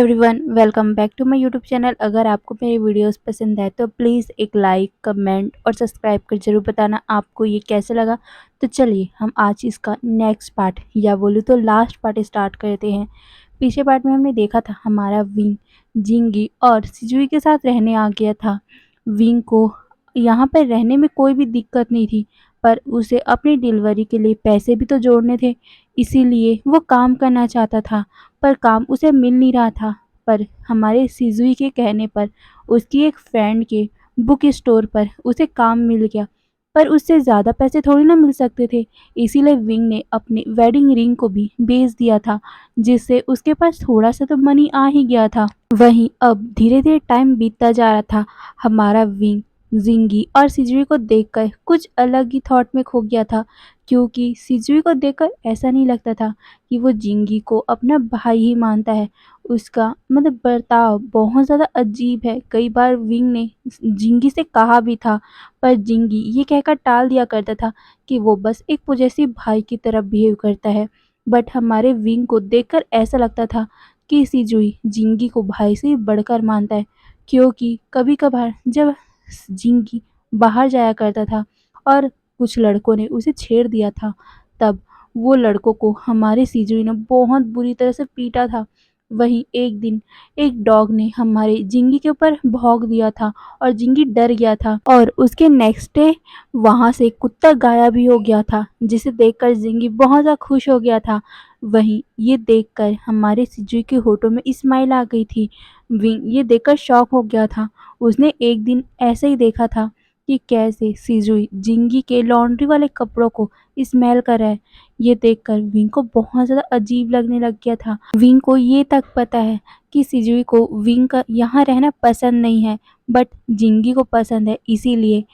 Everyone, welcome back to my YouTube channel. अगर आपको मेरी वीडियोस पसंद आए तो प्लीज़ एक लाइक, कमेंट और सब्सक्राइब कर ज़रूर बताना आपको ये कैसे लगा। तो चलिए हम आज इसका नेक्स्ट पार्ट या बोलूँ तो लास्ट पार्ट स्टार्ट करते हैं। पिछले पार्ट में हमने देखा था हमारा विंग जिंगी और सिजुई के साथ रहने आ गया था। विंग को यहाँ पर रहने में कोई भी दिक्कत नहीं थी, पर उसे अपनी डिलीवरी के लिए पैसे भी तो जोड़ने थे, इसीलिए वो काम करना चाहता था। पर काम उसे मिल नहीं रहा था। पर हमारे सिजुई के कहने पर उसकी एक फ्रेंड के बुक स्टोर पर उसे काम मिल गया। पर उससे ज़्यादा पैसे थोड़ी ना मिल सकते थे, इसीलिए विंग ने अपनी वेडिंग रिंग को भी बेच दिया था, जिससे उसके पास थोड़ा सा तो मनी आ ही गया था। वहीं अब धीरे धीरे टाइम बीतता जा रहा था। हमारा विंग जिंगी और सिजुई को देखकर कुछ अलग ही थॉट में खो गया था, क्योंकि सिजुई को देखकर ऐसा नहीं लगता था कि वो जिंगी को अपना भाई ही मानता है। उसका मतलब बर्ताव बहुत ज़्यादा अजीब है। कई बार विंग ने जिंगी से कहा भी था, पर जिंगी ये कहकर टाल दिया करता था कि वो बस एक पॉजेसिव भाई की तरह बिहेव करता है। बट हमारे विंग को देखकर ऐसा लगता था कि सिजुई जिंगी को भाई से बढ़कर मानता है, क्योंकि कभी कभार जब जिंगी बाहर जाया करता था और कुछ लड़कों ने उसे छेड़ दिया था, तब वो लड़कों को हमारे सिजुई ने बहुत बुरी तरह से पीटा था। वहीं एक दिन एक डॉग ने हमारे जिंगी के ऊपर भौंक दिया था और जिंगी डर गया था, और उसके नेक्स्ट डे वहां से कुत्ता गायब भी हो गया था, जिसे देखकर जिंगी बहुत ज़्यादा खुश हो गया था। वहीं ये देखकर हमारे सिजुई के होठों में स्माइल आ गई थी। विंग ये देखकर शॉक हो गया था। उसने एक दिन ऐसे ही देखा था कि कैसे सिजुई जिंगी के लॉन्ड्री वाले कपड़ों को स्मेल कर रहा है। ये देखकर विंग को बहुत ज़्यादा अजीब लगने लग गया था। विंग को ये तक पता है कि सिजुई को विंग का यहाँ रहना पसंद नहीं है, बट जिंगी को पसंद है, इसीलिए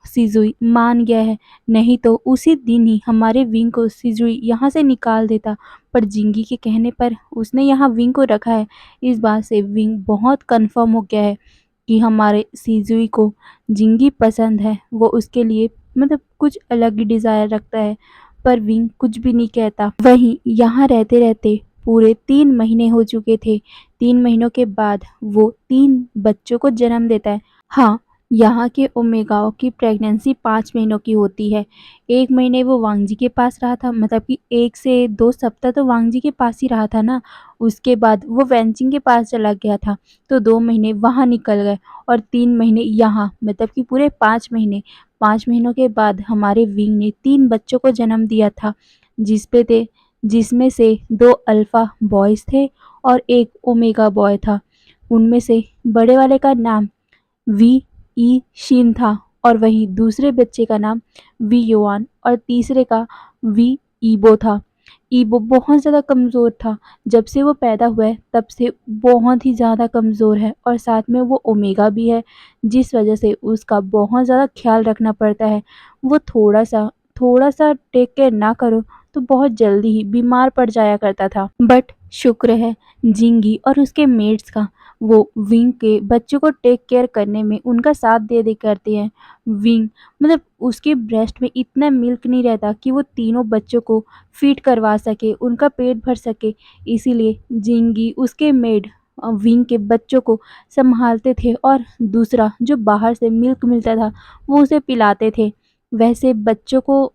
सिजुई मान गया है। नहीं तो उसी दिन ही हमारे विंग को सिजुई यहाँ से निकाल देता, पर जिंगी के कहने पर उसने यहाँ विंग को रखा है। इस बात से विंग बहुत कंफर्म हो गया है कि हमारे सिजुई को जिंगी पसंद है। वो उसके लिए मतलब कुछ अलग ही डिज़ायर रखता है, पर विंग कुछ भी नहीं कहता। वहीं यहाँ रहते रहते पूरे 3 महीने हो चुके थे। 3 महीनों के बाद वो 3 बच्चों को जन्म देता है। हाँ, यहाँ के ओमेगाओं की प्रेगनेंसी 5 महीनों की होती है। 1 महीने वो वांगजी के पास रहा था, मतलब कि 1 से 2 सप्ताह तो वांगजी के पास ही रहा था ना। उसके बाद वो वेंचिंग के पास चला गया था, तो 2 महीने वहाँ निकल गए और 3 महीने यहाँ, मतलब कि पूरे 5 महीने। 5 महीनों के बाद हमारे विंग ने 3 बच्चों को जन्म दिया था, जिसमें से 2 अल्फा बॉयज़ थे और एक ओमेगा बॉय था। उनमें से बड़े वाले का नाम वी ई शीन था, और वहीं दूसरे बच्चे का नाम वी योआन और तीसरे का वी ईबो था। ईबो बहुत ज़्यादा कमज़ोर था। जब से वो पैदा हुआ है तब से बहुत ही ज़्यादा कमज़ोर है, और साथ में वो ओमेगा भी है, जिस वजह से उसका बहुत ज़्यादा ख्याल रखना पड़ता है। वो थोड़ा सा टेक केयर ना करो तो बहुत जल्दी ही बीमार पड़ जाया करता था। बट शुक्र है जिंगी और उसके मेट्स का, वो विंग के बच्चों को टेक केयर करने में उनका साथ दे दे करते हैं। विंग मतलब उसके ब्रेस्ट में इतना मिल्क नहीं रहता कि वो तीनों बच्चों को फीड करवा सके, उनका पेट भर सके। इसीलिए जिंगी उसके मेड विंग के बच्चों को संभालते थे, और दूसरा जो बाहर से मिल्क मिलता था वो उसे पिलाते थे। वैसे बच्चों को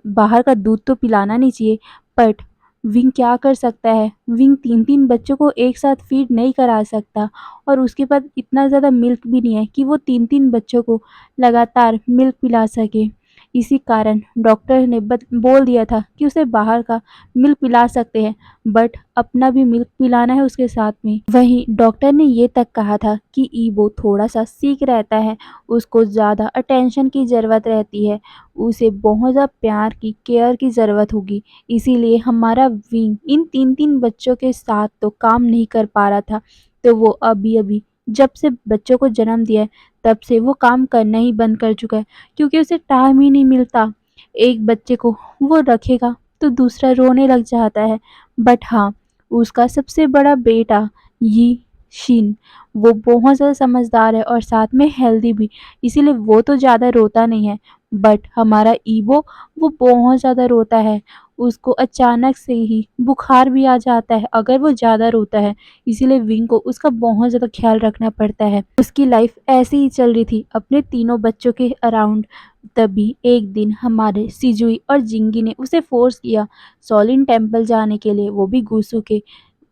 बाहर का दूध तो पिलाना नहीं चाहिए, बट विंग क्या कर सकता है। विंग 3-3 बच्चों को एक साथ फीड नहीं करा सकता, और उसके पास इतना ज़्यादा मिल्क भी नहीं है कि वो 3-3 बच्चों को लगातार मिल्क पिला सके। इसी कारण डॉक्टर ने बोल दिया था कि उसे बाहर का मिल्क पिला सकते हैं, बट अपना भी मिल्क पिलाना है उसके साथ में। वहीं डॉक्टर ने ये तक कहा था कि ईबो थोड़ा सा सीक रहता है, उसको ज़्यादा अटेंशन की ज़रूरत रहती है, उसे बहुत ज़्यादा प्यार की केयर की ज़रूरत होगी। इसीलिए हमारा विंग इन 3-3 बच्चों के साथ तो काम नहीं कर पा रहा था। तो वो अभी-अभी जब से बच्चों को जन्म दिया है, तब से वो काम करना ही बंद कर चुका है, क्योंकि उसे टाइम ही नहीं मिलता। एक बच्चे को वो रखेगा तो दूसरा रोने लग जाता है। बट हाँ, उसका सबसे बड़ा बेटा यी शिन, वो बहुत ज़्यादा समझदार है और साथ में हेल्दी भी, इसीलिए वो तो ज़्यादा रोता नहीं है। बट हमारा ईबो वो बहुत ज़्यादा रोता है। उसको अचानक से ही बुखार भी आ जाता है अगर वो ज़्यादा रोता है। इसीलिए विंग को उसका बहुत ज़्यादा ख्याल रखना पड़ता है। उसकी लाइफ ऐसे ही चल रही थी अपने तीनों बच्चों के अराउंड। तभी एक दिन हमारे सिजुई और जिंगी ने उसे फोर्स किया सोलिन टेम्पल जाने के लिए, वो भी गुसू के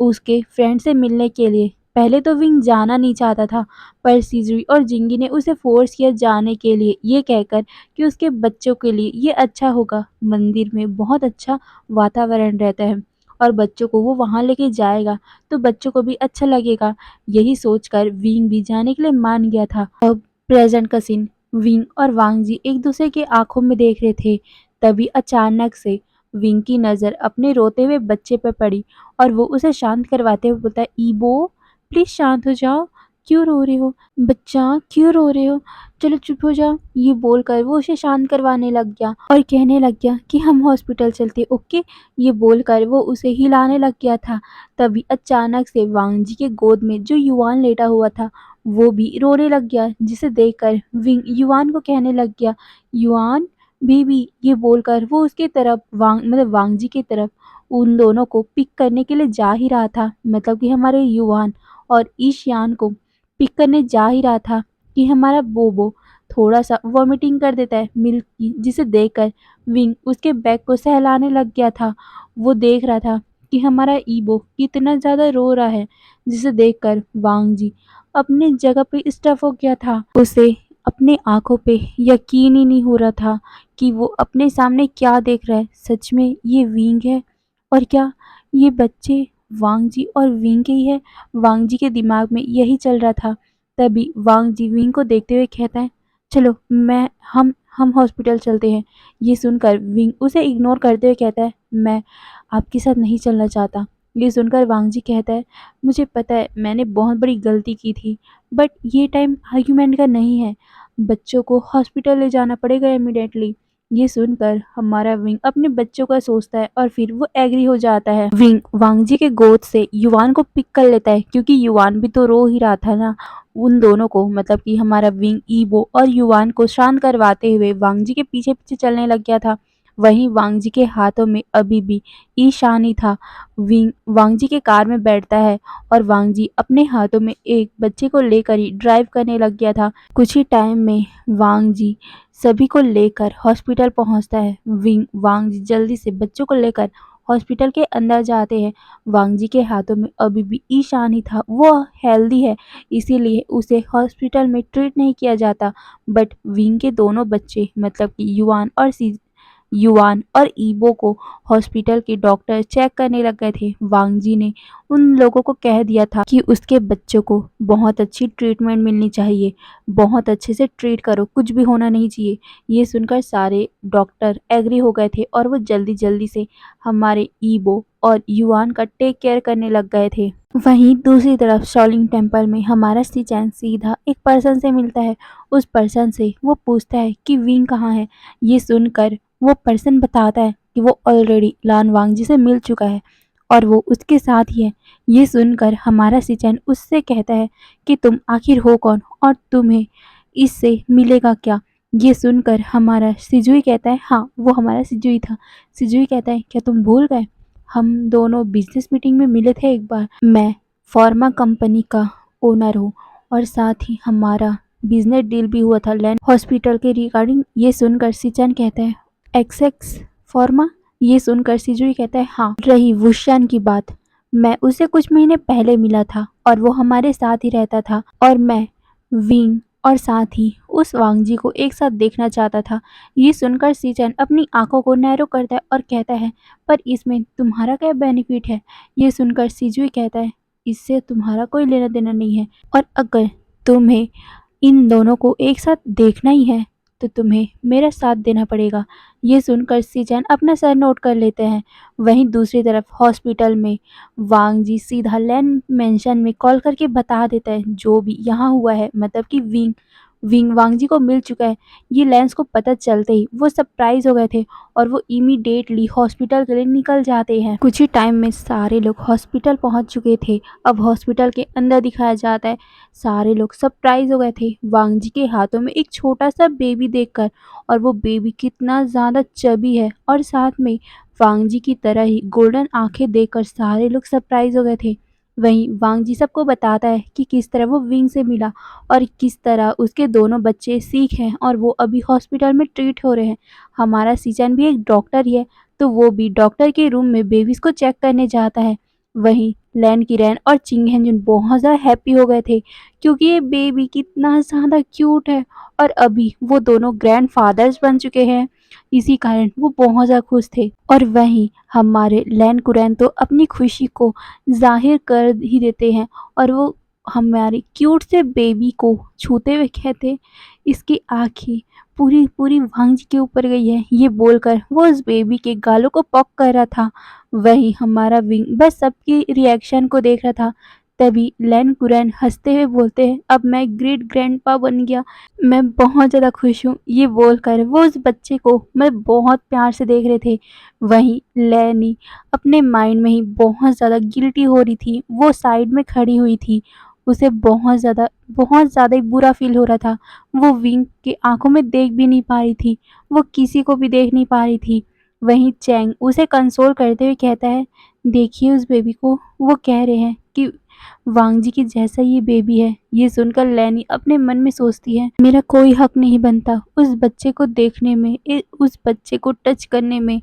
उसके फ्रेंड से मिलने के लिए। पहले तो विंग जाना नहीं चाहता था, पर सिजुई और जिंगी ने उसे फोर्स किया जाने के लिए, ये कहकर कि उसके बच्चों के लिए ये अच्छा होगा। मंदिर में बहुत अच्छा वातावरण रहता है और बच्चों को वो वहाँ लेके जाएगा तो बच्चों को भी अच्छा लगेगा। यही सोचकर विंग भी जाने के लिए मान गया था। अब प्रेजेंट का सीन, विंग और वांग जी एक दूसरे के आंखों में देख रहे थे। तभी अचानक से विंग की नज़र अपने रोते हुए बच्चे पर पड़ी और वो उसे शांत करवाते हुए बोलता है, ईबो प्लीज शांत हो जाओ, क्यों रो रहे हो बच्चा, क्यों रो रहे हो, चलो चुप हो जाओ। ये बोलकर वो उसे शांत करवाने लग गया और कहने लग गया कि हम हॉस्पिटल चलते, ओके। ये बोलकर वो उसे हिलाने लग गया था। तभी अचानक से वांग जी के गोद में जो युवान लेटा हुआ था वो भी रोने लग गया, जिसे देखकर विंग युवान को कहने लग गया, युवान बेबी। ये बोलकर वो उसके तरफ वांग जी की तरफ उन दोनों को पिक करने के लिए जा ही रहा था, मतलब कि हमारे युवान और ईशान को पिक करने जा ही रहा था कि हमारा बोबो थोड़ा सा वॉमिटिंग कर देता है मिल्क की, जिसे देखकर विंग उसके बैग को सहलाने लग गया था। वो देख रहा था कि हमारा ईबो कितना ज़्यादा रो रहा है, जिसे देखकर वांग जी अपनी जगह पे स्टफ हो गया था। उसे अपने आंखों पे यकीन ही नहीं हो रहा था कि वो अपने सामने क्या देख रहा है। सच में ये विंग है और क्या ये बच्चे वांग जी और विंग के ही है। वांग जी के दिमाग में यही चल रहा था। तभी वांग जी विंग को देखते हुए कहता है, चलो मैं हम हॉस्पिटल चलते हैं। ये सुनकर विंग उसे इग्नोर करते हुए कहता है, मैं आपके साथ नहीं चलना चाहता। ये सुनकर वांग जी कहता है, मुझे पता है मैंने बहुत बड़ी गलती की थी, बट ये टाइम आर्ग्यूमेंट का नहीं है। बच्चों को हॉस्पिटल ले जाना पड़ेगा इमिडिएटली। ये सुनकर हमारा विंग अपने बच्चों का सोचता है और फिर वो एग्री हो जाता है। विंग वांग जी के गोद से युवान को पिक कर लेता है, क्योंकि युवान भी तो रो ही रहा था ना। उन दोनों को, मतलब कि हमारा विंग ईबो और युवान को शांत करवाते हुए वांग जी के पीछे पीछे चलने लग गया था। वहीं वांग जी के हाथों में अभी भी ईशान ही था। विंग वांग जी के कार में बैठता है और वांग जी अपने हाथों में एक बच्चे को लेकर ही ड्राइव करने लग गया था। कुछ ही टाइम में वांग जी सभी को लेकर हॉस्पिटल पहुंचता है। वांग जी जल्दी से बच्चों को लेकर हॉस्पिटल के अंदर जाते हैं। वांग जी के हाथों में अभी भी ईशान ही था। वो हेल्दी है, इसीलिए उसे हॉस्पिटल में ट्रीट नहीं किया जाता। बट विंग के दोनों बच्चे, मतलब कि युवान और ईबो को हॉस्पिटल के डॉक्टर चेक करने लग गए थे। वांग जी ने उन लोगों को कह दिया था कि उसके बच्चों को बहुत अच्छी ट्रीटमेंट मिलनी चाहिए, बहुत अच्छे से ट्रीट करो, कुछ भी होना नहीं चाहिए। ये सुनकर सारे डॉक्टर एग्री हो गए थे और वो जल्दी जल्दी से हमारे ईबो और युवान का टेक केयर करने लग गए थे। वहीं दूसरी तरफ शॉलिंग टेम्पल में हमारा सीचैन सीधा एक पर्सन से मिलता है। उस पर्सन से वो पूछता है कि विंग कहाँ है। ये सुनकर वो पर्सन बताता है कि वो ऑलरेडी लान वांग जी से मिल चुका है और वो उसके साथ ही है। ये सुनकर हमारा सीचैन उससे कहता है कि तुम आखिर हो कौन और तुम्हें इससे मिलेगा क्या। ये सुनकर हमारा सिजुई कहता है, हाँ वो हमारा सिजुई था। सिजुई कहता है, क्या तुम भूल गए, हम दोनों बिजनेस मीटिंग में मिले थे एक बार। मैं फार्मा कंपनी का ओनर हूँ और साथ ही हमारा बिजनेस डील भी हुआ था लैंड हॉस्पिटल के रिगार्डिंग। ये सुनकर सिचन कहता है, एक्स फार्मा। ये सुनकर सिजुई कहता है, हाँ रही वुशान की बात, मैं उसे कुछ महीने पहले मिला था और वो हमारे साथ ही रहता था और मैं विंग और साथ ही उस वांगजी को एक साथ देखना चाहता था। ये सुनकर सीचन अपनी आंखों को नैरो करता है और कहता है, पर इसमें तुम्हारा क्या बेनिफिट है। ये सुनकर सिजुई कहता है, इससे तुम्हारा कोई लेना देना नहीं है और अगर तुम्हें इन दोनों को एक साथ देखना ही है तो तुम्हें मेरा साथ देना पड़ेगा। ये सुनकर सीचैन अपना सर नोट कर लेते हैं। वहीं दूसरी तरफ हॉस्पिटल में वांग जी सीधा लैंड मेंशन में कॉल करके बता देता है जो भी यहाँ हुआ है, मतलब कि विंग विंग वांग जी को मिल चुका है। ये लैंस को पता चलते ही वो सरप्राइज हो गए थे और वो इमीडिएटली हॉस्पिटल के लिए निकल जाते हैं। कुछ ही टाइम में सारे लोग हॉस्पिटल पहुंच चुके थे। अब हॉस्पिटल के अंदर दिखाया जाता है, सारे लोग सरप्राइज हो गए थे वांग जी के हाथों में एक छोटा सा बेबी देखकर। और वो बेबी कितना ज़्यादा चबी है और साथ में वांग जी की तरह ही गोल्डन आंखें देखकर सारे लोग सरप्राइज हो गए थे। वहीं वांग जी सबको बताता है कि किस तरह वो विंग से मिला और किस तरह उसके दोनों बच्चे सीख हैं और वो अभी हॉस्पिटल में ट्रीट हो रहे हैं। हमारा सीजन भी एक डॉक्टर ही है, तो वो भी डॉक्टर के रूम में बेबीज को चेक करने जाता है। वहीं लैन किरैन और चिंग हेंजुन बहुत ज़्यादा हैप्पी हो गए थे क्योंकि ये बेबी कितना ज़्यादा क्यूट है और अभी वो दोनों ग्रैंडफादर्स बन चुके हैं। इसी कारण वो बहुत ज़्यादा खुश थे और वहीं हमारे लैन कुरैन तो अपनी खुशी को ज़ाहिर कर ही देते हैं और वो हमारे क्यूट से बेबी को छूते हुए कहते, इसकी आँखें पूरी पूरी वांग जी के ऊपर गई है। ये बोलकर वो उस बेबी के गालों को पॉक कर रहा था। वहीं हमारा विंग बस सबकी रिएक्शन को देख रहा था। तभी लैन कुरैन हंसते हुए बोलते हैं, अब मैं ग्रेट ग्रैंडपा बन गया, मैं बहुत ज़्यादा खुश हूँ। ये बोलकर वो उस बच्चे को मैं बहुत प्यार से देख रहे थे। वहीं लैनी अपने माइंड में ही बहुत ज़्यादा गिल्टी हो रही थी। वो साइड में खड़ी हुई थी। उसे बहुत ज़्यादा ही बुरा फील हो रहा था। वो विंग की आंखों में देख भी नहीं पा रही थी। वो किसी को भी देख नहीं पा रही थी। वहीं चैंग उसे कंसोल करते हुए कहता है, देखिए उस बेबी को, वो कह रहे हैं कि वांग जी के जैसा ये बेबी है। ये सुनकर लैनी अपने मन में सोचती है, मेरा कोई हक नहीं बनता उस बच्चे को देखने में, उस बच्चे को टच करने में।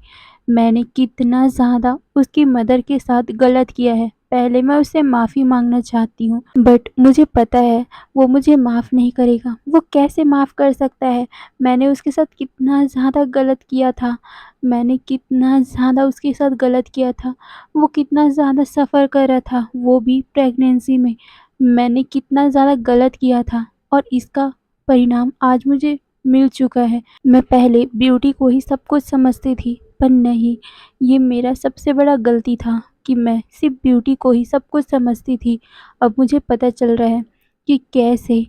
मैंने कितना ज़्यादा उसकी मदर के साथ गलत किया है। पहले मैं उससे माफ़ी मांगना चाहती हूँ, बट मुझे पता है वो मुझे माफ़ नहीं करेगा। वो कैसे माफ़ कर सकता है? मैंने उसके साथ कितना ज़्यादा गलत किया था। मैंने कितना ज़्यादा उसके साथ गलत किया था। वो कितना ज़्यादा सफ़र कर रहा था, वो भी प्रेगनेंसी में। मैंने कितना ज़्यादा गलत किया था और इसका परिणाम आज मुझे मिल चुका है। मैं पहले ब्यूटी को ही सब कुछ समझती थी, पर नहीं, ये मेरा सबसे बड़ा गलती था कि मैं सिर्फ ब्यूटी को ही सब कुछ समझती थी। अब मुझे पता चल रहा है कि कैसे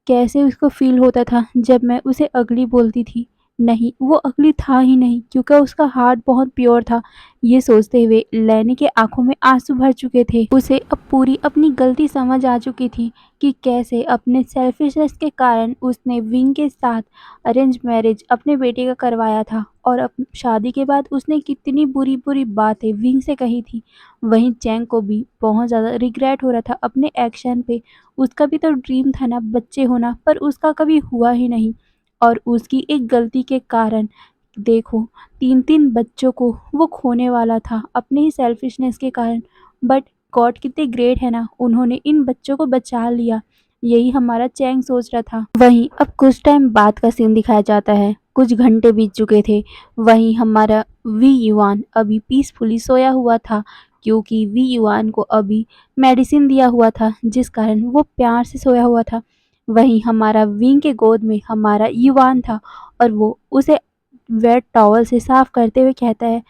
कैसे उसको फ़ील होता था जब मैं उसे अगली बोलती थी। नहीं, वो अगली था ही नहीं क्योंकि उसका हार्ट बहुत प्योर था। ये सोचते हुए लैनी के आंखों में आंसू भर चुके थे। उसे अब पूरी अपनी गलती समझ आ चुकी थी कि कैसे अपने सेल्फिशनेस के कारण उसने विंग के साथ अरेंज मैरिज अपने बेटे का करवाया था और अब शादी के बाद उसने कितनी बुरी बुरी बातें विंग से कही थी। वहीं चैंग को भी बहुत ज़्यादा रिग्रेट हो रहा था अपने एक्शन पे। उसका भी तो ड्रीम था ना बच्चे होना, पर उसका कभी हुआ ही नहीं और उसकी एक गलती के कारण देखो 3-3 बच्चों को वो खोने वाला था अपने ही सेल्फिशनेस के कारण। बट गॉड कितने ग्रेट है ना, उन्होंने इन बच्चों को बचा लिया। यही हमारा चैंग सोच रहा था। वहीं अब कुछ टाइम बाद का सीन दिखाया जाता है। कुछ घंटे बीत चुके थे। वहीं हमारा वी युआन अभी पीसफुली सोया हुआ था क्योंकि वी युआन को अभी मेडिसिन दिया हुआ था जिस कारण वो प्यार से सोया हुआ था। वहीं हमारा विंग के गोद में हमारा युआन था और वो उसे वेट टॉवल से साफ करते हुए कहता है,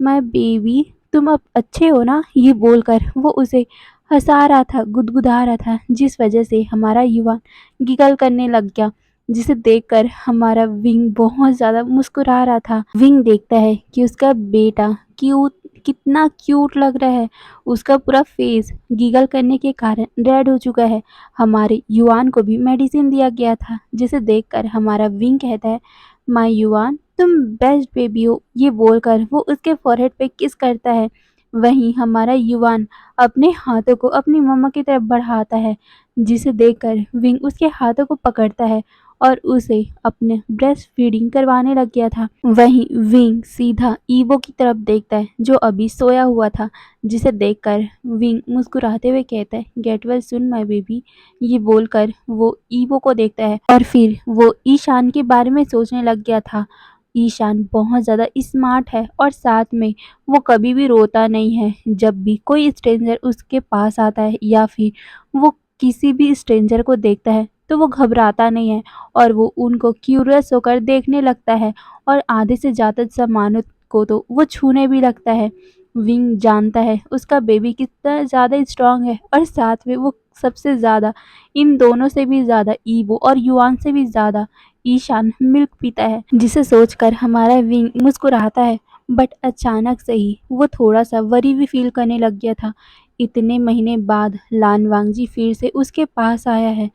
माय बेबी तुम अब अच्छे हो ना? ये बोलकर वो उसे हंसा रहा था, गुदगुदा रहा था, जिस वजह से हमारा युवान गिगल करने लग गया, जिसे देखकर हमारा विंग बहुत ज़्यादा मुस्कुरा रहा था। विंग देखता है कि उसका बेटा क्यूट, कितना क्यूट लग रहा है। उसका पूरा फेस गिगल करने के कारण रेड हो चुका है। हमारे युवान को भी मेडिसिन दिया गया था जिसे देखकर हमारा विंग कहता है, माय युवान तुम बेस्ट बेबी हो। ये बोलकर वो उसके फॉरहेड पे किस करता है। वहीं हमारा युवान अपने हाथों को अपनी मम्मा की तरफ बढ़ाता है जिसे देखकर विंग उसके हाथों को पकड़ता है और उसे अपने ब्रेस्ट फीडिंग करवाने लग गया था। वहीं विंग सीधा ईवो की तरफ देखता है जो अभी सोया हुआ था, जिसे देखकर विंग मुस्कुराते हुए कहता है, get well soon my baby. ये बोलकर वो ईवो को देखता है और फिर वो ईशान के बारे में सोचने लग गया था। ईशान बहुत ज़्यादा स्मार्ट है और साथ में वो कभी भी रोता नहीं है। जब भी कोई स्ट्रेंजर उसके पास आता है या फिर वो किसी भी स्ट्रेंजर को देखता है तो वो घबराता नहीं है और वो उनको क्यूरियस होकर देखने लगता है और आधे से ज़्यादा सामानों को तो वो छूने भी लगता है। विंग जानता है उसका बेबी कितना ज़्यादा स्ट्रांग है और साथ में वो सबसे ज़्यादा इन दोनों से भी ज़्यादा ईवो और युआन से भी ज़्यादा ईशान मिल्क पीता है, जिसे सोचकर हमारा विंग मुस्कुराता है। बट अचानक से ही वो थोड़ा सा वरी भी फील करने लग गया था। इतने महीने बाद लान वांगजी फिर से उसके पास आया है।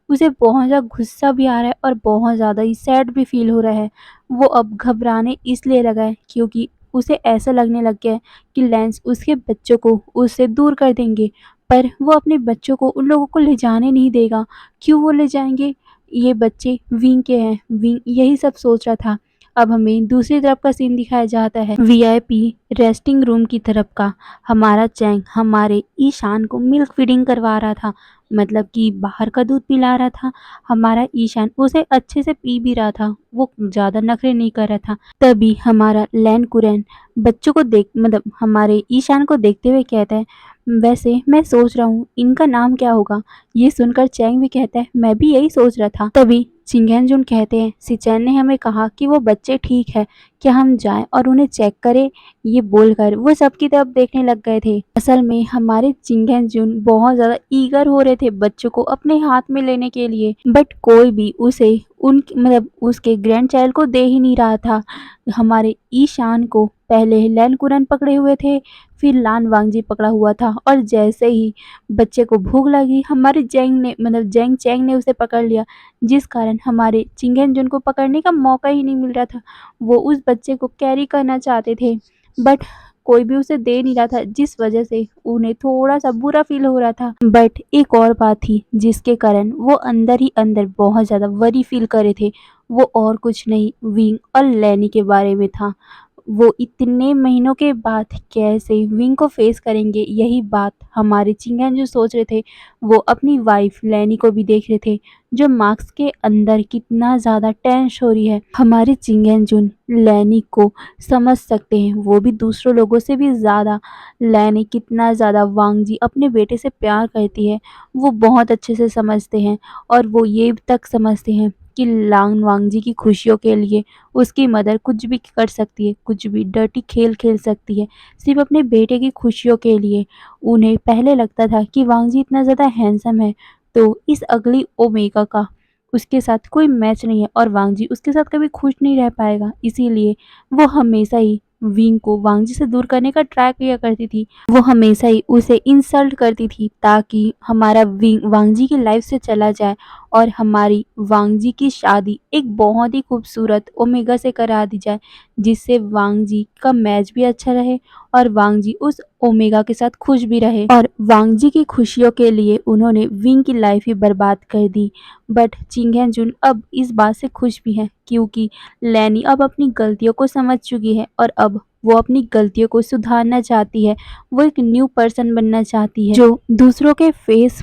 उसे बहुत ज़्यादा गुस्सा भी आ रहा है और बहुत ज़्यादा ही सैड भी फील हो रहा है। वो अब घबराने इसलिए लगा है क्योंकि उसे ऐसा लगने लग गया है कि लैंस उसके बच्चों को उससे दूर कर देंगे, पर वो अपने बच्चों को उन लोगों को ले जाने नहीं देगा। क्यों वो ले जाएँगे? ये बच्चे विंग के हैं। विंग यही सब सोच रहा था। अब हमें दूसरी तरफ का सीन दिखाया जाता है वीआईपी रेस्टिंग रूम की तरफ का। हमारा चैंग हमारे ईशान को मिल्क फीडिंग करवा रहा था, मतलब कि बाहर का दूध पिला रहा था। हमारा ईशान उसे अच्छे से पी भी रहा था, वो ज़्यादा नखरे नहीं कर रहा था। तभी हमारा लैन कुरैन बच्चों को देख मतलब हमारे ईशान को देखते हुए कहता है, वैसे मैं सोच रहा हूँ इनका नाम क्या होगा। ये सुनकर चैंग भी कहता है, मैं भी यही सोच रहा था। तभी चिंगेंजुन कहते हैं, सिचेन ने हमें कहा कि वो बच्चे ठीक है, क्या हम जाएं और उन्हें चेक करें। ये बोलकर वो सबकी तरफ देखने लग गए थे। असल में हमारे चिंगेंजुन बहुत ज्यादा ईगर हो रहे थे बच्चों को अपने हाथ में लेने के लिए, बट कोई भी उसे उन मतलब उसके ग्रैंड चाइल्ड को दे ही नहीं रहा था। हमारे ईशान को पहले लैन कुरन पकड़े हुए थे, फिर लान वांगजी पकड़ा हुआ था, और जैसे ही बच्चे को भूख लगी हमारे जेंग ने जेंग चैंग ने उसे पकड़ लिया, जिस कारण हमारे चिंगेंजुन को पकड़ने का मौका ही नहीं मिल रहा था। वो उस बच्चे को कैरी करना चाहते थे, बट कोई भी उसे दे नहीं रहा था, जिस वजह से उन्हें थोड़ा सा बुरा फील हो रहा था। बट एक और बात थी जिसके कारण वो अंदर ही अंदर बहुत ज़्यादा वरी फील कर रहे थे। वो और कुछ नहीं, विंग और लैनी के बारे में था। वो इतने महीनों के बाद कैसे विंग को फेस करेंगे, यही बात हमारे चिंगेन जो सोच रहे थे। वो अपनी वाइफ लैनी को भी देख रहे थे, जो मार्क्स के अंदर कितना ज़्यादा टेंस हो रही है। हमारे चिंगेन जुन लैनी को समझ सकते हैं, वो भी दूसरों लोगों से भी ज़्यादा लैनी कितना ज़्यादा वांगजी अपने बेटे से प्यार करती है, वो बहुत अच्छे से समझते हैं। और वो ये तक समझते हैं कि लांग वांगजी की खुशियों के लिए उसकी मदर कुछ भी कर सकती है, कुछ भी डर्टी खेल खेल सकती है, सिर्फ अपने बेटे की खुशियों के लिए। उन्हें पहले लगता था कि वांगजी इतना ज़्यादा हैंडसम है, तो इस अगली ओमेगा का उसके साथ कोई मैच नहीं है और वांगजी उसके साथ कभी खुश नहीं रह पाएगा। इसीलिए वो हमेशा ही विंग को वांगजी से दूर करने का ट्राई किया करती थी। वो हमेशा ही उसे इंसल्ट करती थी ताकि हमारा विंग वांगजी की लाइफ से चला जाए और हमारी वांगजी की शादी एक बहुत ही खूबसूरत ओमेगा से करा दी जाए, जिससे वांगजी का मैच भी अच्छा रहे और वांगजी उस ओमेगा के साथ खुश भी रहे। और वांगजी की खुशियों के लिए उन्होंने विंग की लाइफ ही बर्बाद कर दी। बट चिंगेन जुन अब इस बात से खुश भी है, क्योंकि लैनी अब अपनी गलतियों को समझ चुकी है और अब वो अपनी गलतियों को सुधारना चाहती है। वो एक न्यू पर्सन बनना चाहती है, जो दूसरों के फेस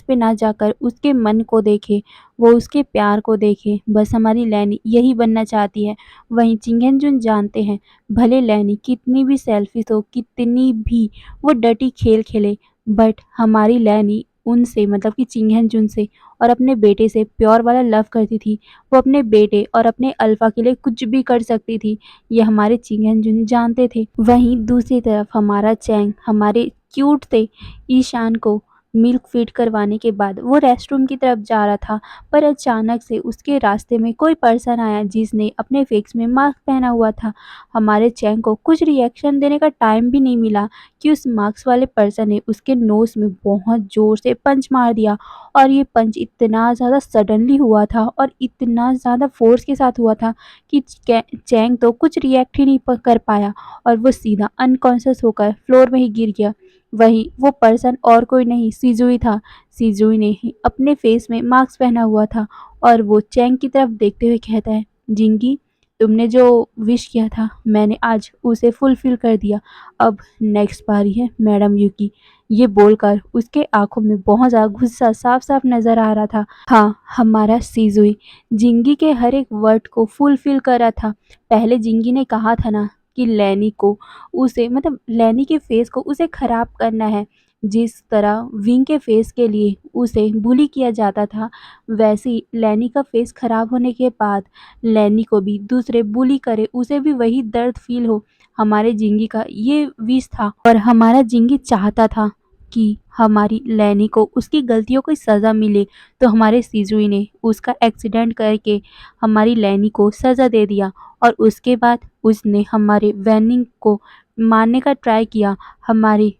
पे ना जाकर उसके मन को देखे, वो उसके प्यार को देखे। बस हमारी लैनी यही बनना चाहती है। वहीं चिंगेन जुन जानते हैं, भले लैनी कितनी भी सेल्फिश हो, कितनी भी वो डर्टी खेल खेले, बट हमारी लैनी उनसे मतलब कि चिंगेन जुन से और अपने बेटे से प्योर वाला लव करती थी। वो अपने बेटे और अपने अल्फा के लिए कुछ भी कर सकती थी, ये हमारे चिंगेन जुन जानते थे। वहीं दूसरी तरफ हमारा चैंग हमारे क्यूट से ईशान को मिल्क फीड करवाने के बाद वो रेस्टरूम की तरफ जा रहा था, पर अचानक से उसके रास्ते में कोई पर्सन आया जिसने अपने फेस में मास्क पहना हुआ था। हमारे चैंग को कुछ रिएक्शन देने का टाइम भी नहीं मिला कि उस मास्क वाले पर्सन ने उसके नोज में बहुत जोर से पंच मार दिया, और ये पंच इतना ज़्यादा सडनली हुआ था और इतना ज़्यादा फोर्स के साथ हुआ था कि चैंग तो कुछ रिएक्ट ही नहीं कर पाया और वो सीधा अनकॉन्शियस होकर फ्लोर में ही गिर गया। वही वो पर्सन और कोई नहीं, सिजुई था। सिजुई ने ही अपने फेस में मास्क पहना हुआ था और वो चैंग की तरफ देखते हुए कहता है, जिंगी, तुमने जो विश किया था मैंने आज उसे फुलफिल कर दिया। अब नेक्स्ट बारी है मैडम यू की। ये बोलकर उसके आंखों में बहुत ज़्यादा गुस्सा साफ साफ नजर आ रहा था। हाँ, हमारा सिजुई जिंगी के हर एक वर्ड को फुलफिल कर रहा था। पहले जिंगी ने कहा था ना कि लैनी को उसे लैनी के फेस को उसे खराब करना है। जिस तरह विंग के फेस के लिए उसे बुली किया जाता था, वैसे ही लैनी का फेस खराब होने के बाद लैनी को भी दूसरे बुली करे, उसे भी वही दर्द फील हो। हमारे जिंगी का ये विश था और हमारा जिंगी चाहता था कि हमारी लैनी को उसकी गलतियों की सज़ा मिले। तो हमारे सिजुई ने उसका एक्सीडेंट करके हमारी लैनी को सज़ा दे दिया और उसके बाद उसने हमारे वैनिंग को मारने का ट्राई किया। हमारी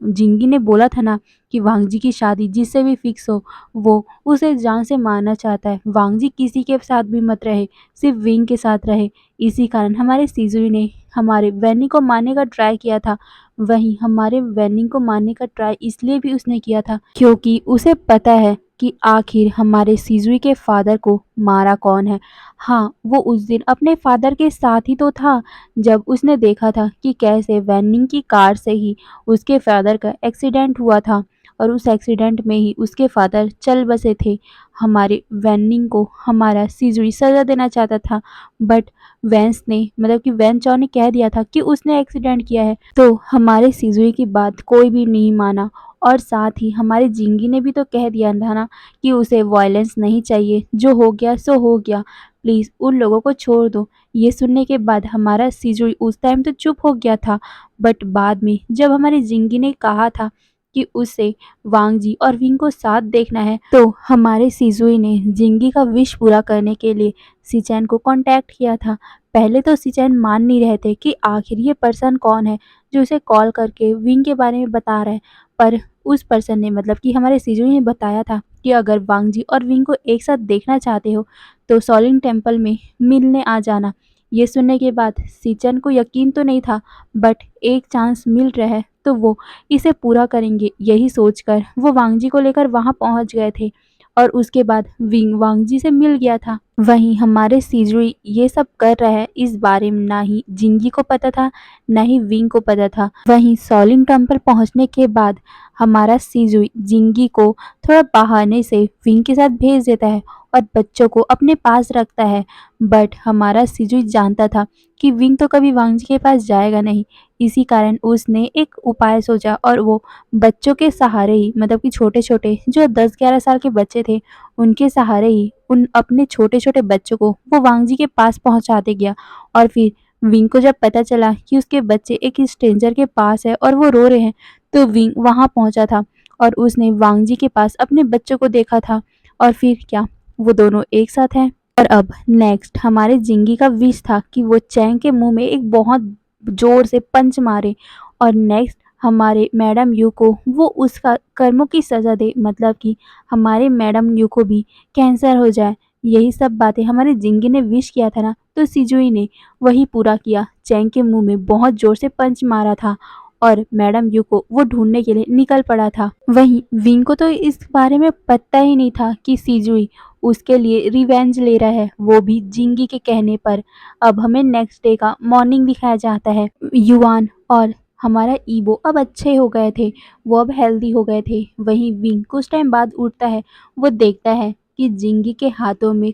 जिंगी ने बोला था ना कि वांगजी की शादी जिससे भी फिक्स हो वो उसे जान से मारना चाहता है। वांगजी किसी के साथ भी मत रहे, सिर्फ विंग के साथ रहे। इसी कारण हमारे सीजुई ने हमारे वैनी को मारने का ट्राई किया था। वहीं हमारे वैनी को मारने का ट्राई इसलिए भी उसने किया था क्योंकि उसे पता है कि आखिर हमारे सीजुई के फादर को मारा कौन है। हाँ, वो उस दिन अपने फादर के साथ ही तो था जब उसने देखा था कि कैसे वैनिंग की कार से ही उसके फादर का एक्सीडेंट हुआ था और उस एक्सीडेंट में ही उसके फादर चल बसे थे। हमारे वैनिंग को हमारा सीजुई सजा देना चाहता था, बट वैंस ने मतलब कि वैन चौ ने कह दिया था कि उसने एक्सीडेंट किया है, तो हमारे सीजुई की बात कोई भी नहीं माना। और साथ ही हमारे जिंगी ने भी तो कह दिया था ना कि उसे वायलेंस नहीं चाहिए, जो हो गया सो हो गया, प्लीज़ उन लोगों को छोड़ दो। ये सुनने के बाद हमारा सिजुई उस टाइम तो चुप हो गया था, बट बाद में जब हमारी जिंगी ने कहा था कि उसे वांगजी और विंग को साथ देखना है, तो हमारे सिजुई ने जिंगी का विश पूरा करने के लिए सिचैन को कांटेक्ट किया था। पहले तो सिचैन मान नहीं रहे थे कि आखिर ये पर्सन कौन है जो उसे कॉल करके विंग के बारे में बता रहा है, पर उस पर्सन ने मतलब कि हमारे सिजुई ने बताया था कि अगर वांगजी और विंग को एक साथ देखना चाहते हो तो सॉलिंग टेम्पल में मिलने आ जाना। ये सुनने के बाद सिचन को यकीन तो नहीं था, बट एक चांस मिल रहा है तो वो इसे पूरा करेंगे, यही सोचकर वो वांगजी को लेकर वहां पहुंच गए थे और उसके बाद विंग वांगजी से मिल गया था। वहीं हमारे सीजुई ये सब कर रहा है इस बारे में ना ही जिंगी को पता था ना ही विंग को पता था। वहीं सॉलिंग टेम्पल पहुंचने के बाद हमारा सीजुई जिंगी को थोड़ा बहाने से विंग के साथ भेज देता है और बच्चों को अपने पास रखता है, बट हमारा सिजुई जानता था कि विंग तो कभी वांगजी के पास जाएगा नहीं। इसी कारण उसने एक उपाय सोचा और वो बच्चों के सहारे ही मतलब कि छोटे छोटे जो 10-11 साल के बच्चे थे उनके सहारे ही उन अपने छोटे छोटे बच्चों को वो वांगजी के पास पहुंचाते गया। और फिर विंग को जब पता चला कि उसके बच्चे एक स्ट्रेंजर के पास है और वो रो रहे हैं, तो विंग वहां पहुंचा था और उसने वांगजी के पास अपने बच्चों को देखा था। और फिर क्या, वो दोनों एक साथ हैं। और अब नेक्स्ट हमारे जिंगी का विश था कि वो चैंग के मुंह में एक बहुत जोर से पंच मारे और नेक्स्ट हमारे मैडम यू को वो उसका कर्मों की सजा दे, मतलब कि हमारे मैडम यू को भी कैंसर हो जाए। यही सब बातें हमारे जिंगी ने विश किया था ना, तो सिजुई ने वही पूरा किया। चैंग के मुंह में बहुत जोर से पंच मारा था और मैडम यू को वो ढूंढने के लिए निकल पड़ा था। वहीं विंग को तो इस बारे में पता ही नहीं था कि सिजुई उसके लिए रिवेंज ले रहा है, वो भी जिंगी के कहने पर। अब हमें नेक्स्ट डे का मॉर्निंग दिखाया जाता है। युआन और हमारा ईबो अब अच्छे हो गए थे, वो अब हेल्दी हो गए थे। वहीं विंग कुछ टाइम बाद उठता है, वो देखता है कि जिंगी के हाथों में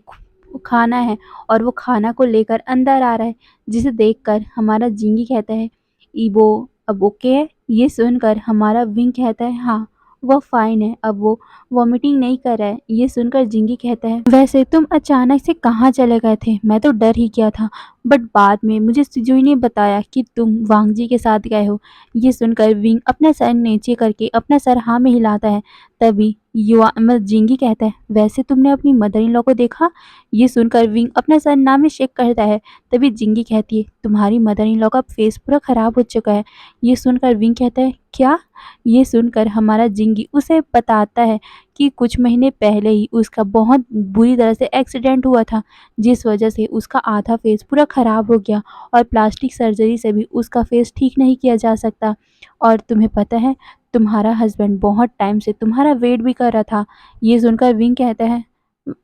खाना है और वो खाना को लेकर अंदर आ रहा है, जिसे देखकर हमारा जिंगी कहता है ईबो अब ओके है। ये सुनकर हमारा विंग कहता है हाँ वो फाइन है, अब वो वॉमिटिंग नहीं कर रहा है। ये सुनकर जिंगी कहता है वैसे तुम अचानक से कहाँ चले गए थे, मैं तो डर ही गया था, बट बाद में मुझे सिजुई ने बताया कि तुम वांगजी के साथ गए हो। ये सुनकर विंग अपना सर नीचे करके अपना सर हाँ में हिलाता है। तभी युवा मतलब जिंगी कहता है वैसे तुमने अपनी मदर इन लॉ को देखा। ये सुनकर विंग अपना सर ना में शेक करता है। तभी जिंगी कहती है तुम्हारी मदर इन लॉ का फेस पूरा खराब हो चुका है। ये सुनकर विंग कहता है क्या। ये सुनकर हमारा जिंगी उसे बताता है कि कुछ महीने पहले ही उसका बहुत बुरी तरह से एक्सीडेंट हुआ था, जिस वजह से उसका आधा फेस पूरा खराब हो गया और प्लास्टिक सर्जरी से भी उसका फेस ठीक नहीं किया जा सकता। और तुम्हें पता है तुम्हारा हस्बैंड बहुत टाइम से तुम्हारा वेट भी कर रहा था। ये सुनकर विंग कहता है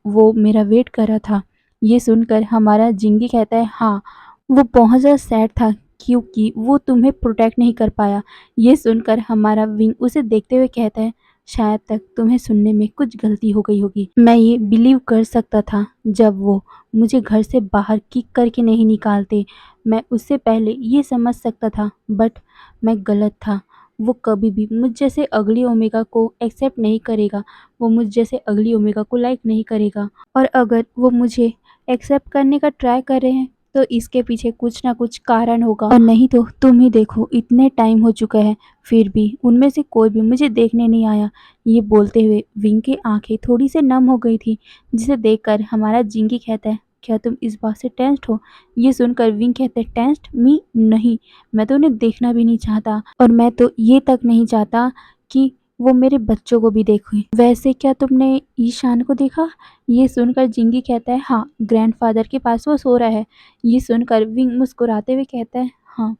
वो मेरा वेट कर रहा था। ये सुनकर हमारा जिंगी कहता है हाँ वो बहुत ज़्यादा सैड था क्योंकि वो तुम्हें प्रोटेक्ट नहीं कर पाया। ये सुनकर हमारा विंग उसे देखते हुए कहता है शायद तक तुम्हें सुनने में कुछ गलती हो गई होगी। मैं ये बिलीव कर सकता था जब वो मुझे घर से बाहर किक करके नहीं निकालते। मैं उससे पहले ये समझ सकता था, बट मैं गलत था। वो कभी भी मुझ जैसे अगली ओमेगा को एक्सेप्ट नहीं करेगा, वो मुझ जैसे अगली ओमेगा को लाइक नहीं करेगा। और अगर वो मुझे एक्सेप्ट करने का ट्राई कर रहे हैं तो इसके पीछे कुछ ना कुछ कारण होगा, और नहीं तो तुम ही देखो इतने टाइम हो चुका है फिर भी उनमें से कोई भी मुझे देखने नहीं आया। ये बोलते हुए विंग की आंखें थोड़ी से नम हो गई थी, जिसे देखकर हमारा जिंगी कहता है क्या तुम इस बात से टेंस्ड हो? ये सुनकर विंग कहते हैं, टेंस्ड मी? नहीं, मैं तो उन्हें देखना भी नहीं चाहता और मैं तो ये तक नहीं चाहता कि वो मेरे बच्चों को भी देखे। वैसे क्या तुमने ईशान को देखा? ये सुनकर जिंगी कहता है, हाँ, ग्रैंडफादर के पास वो सो रहा है। ये सुनकर विंग मुस्कुराते हुए कहता है, हाँ,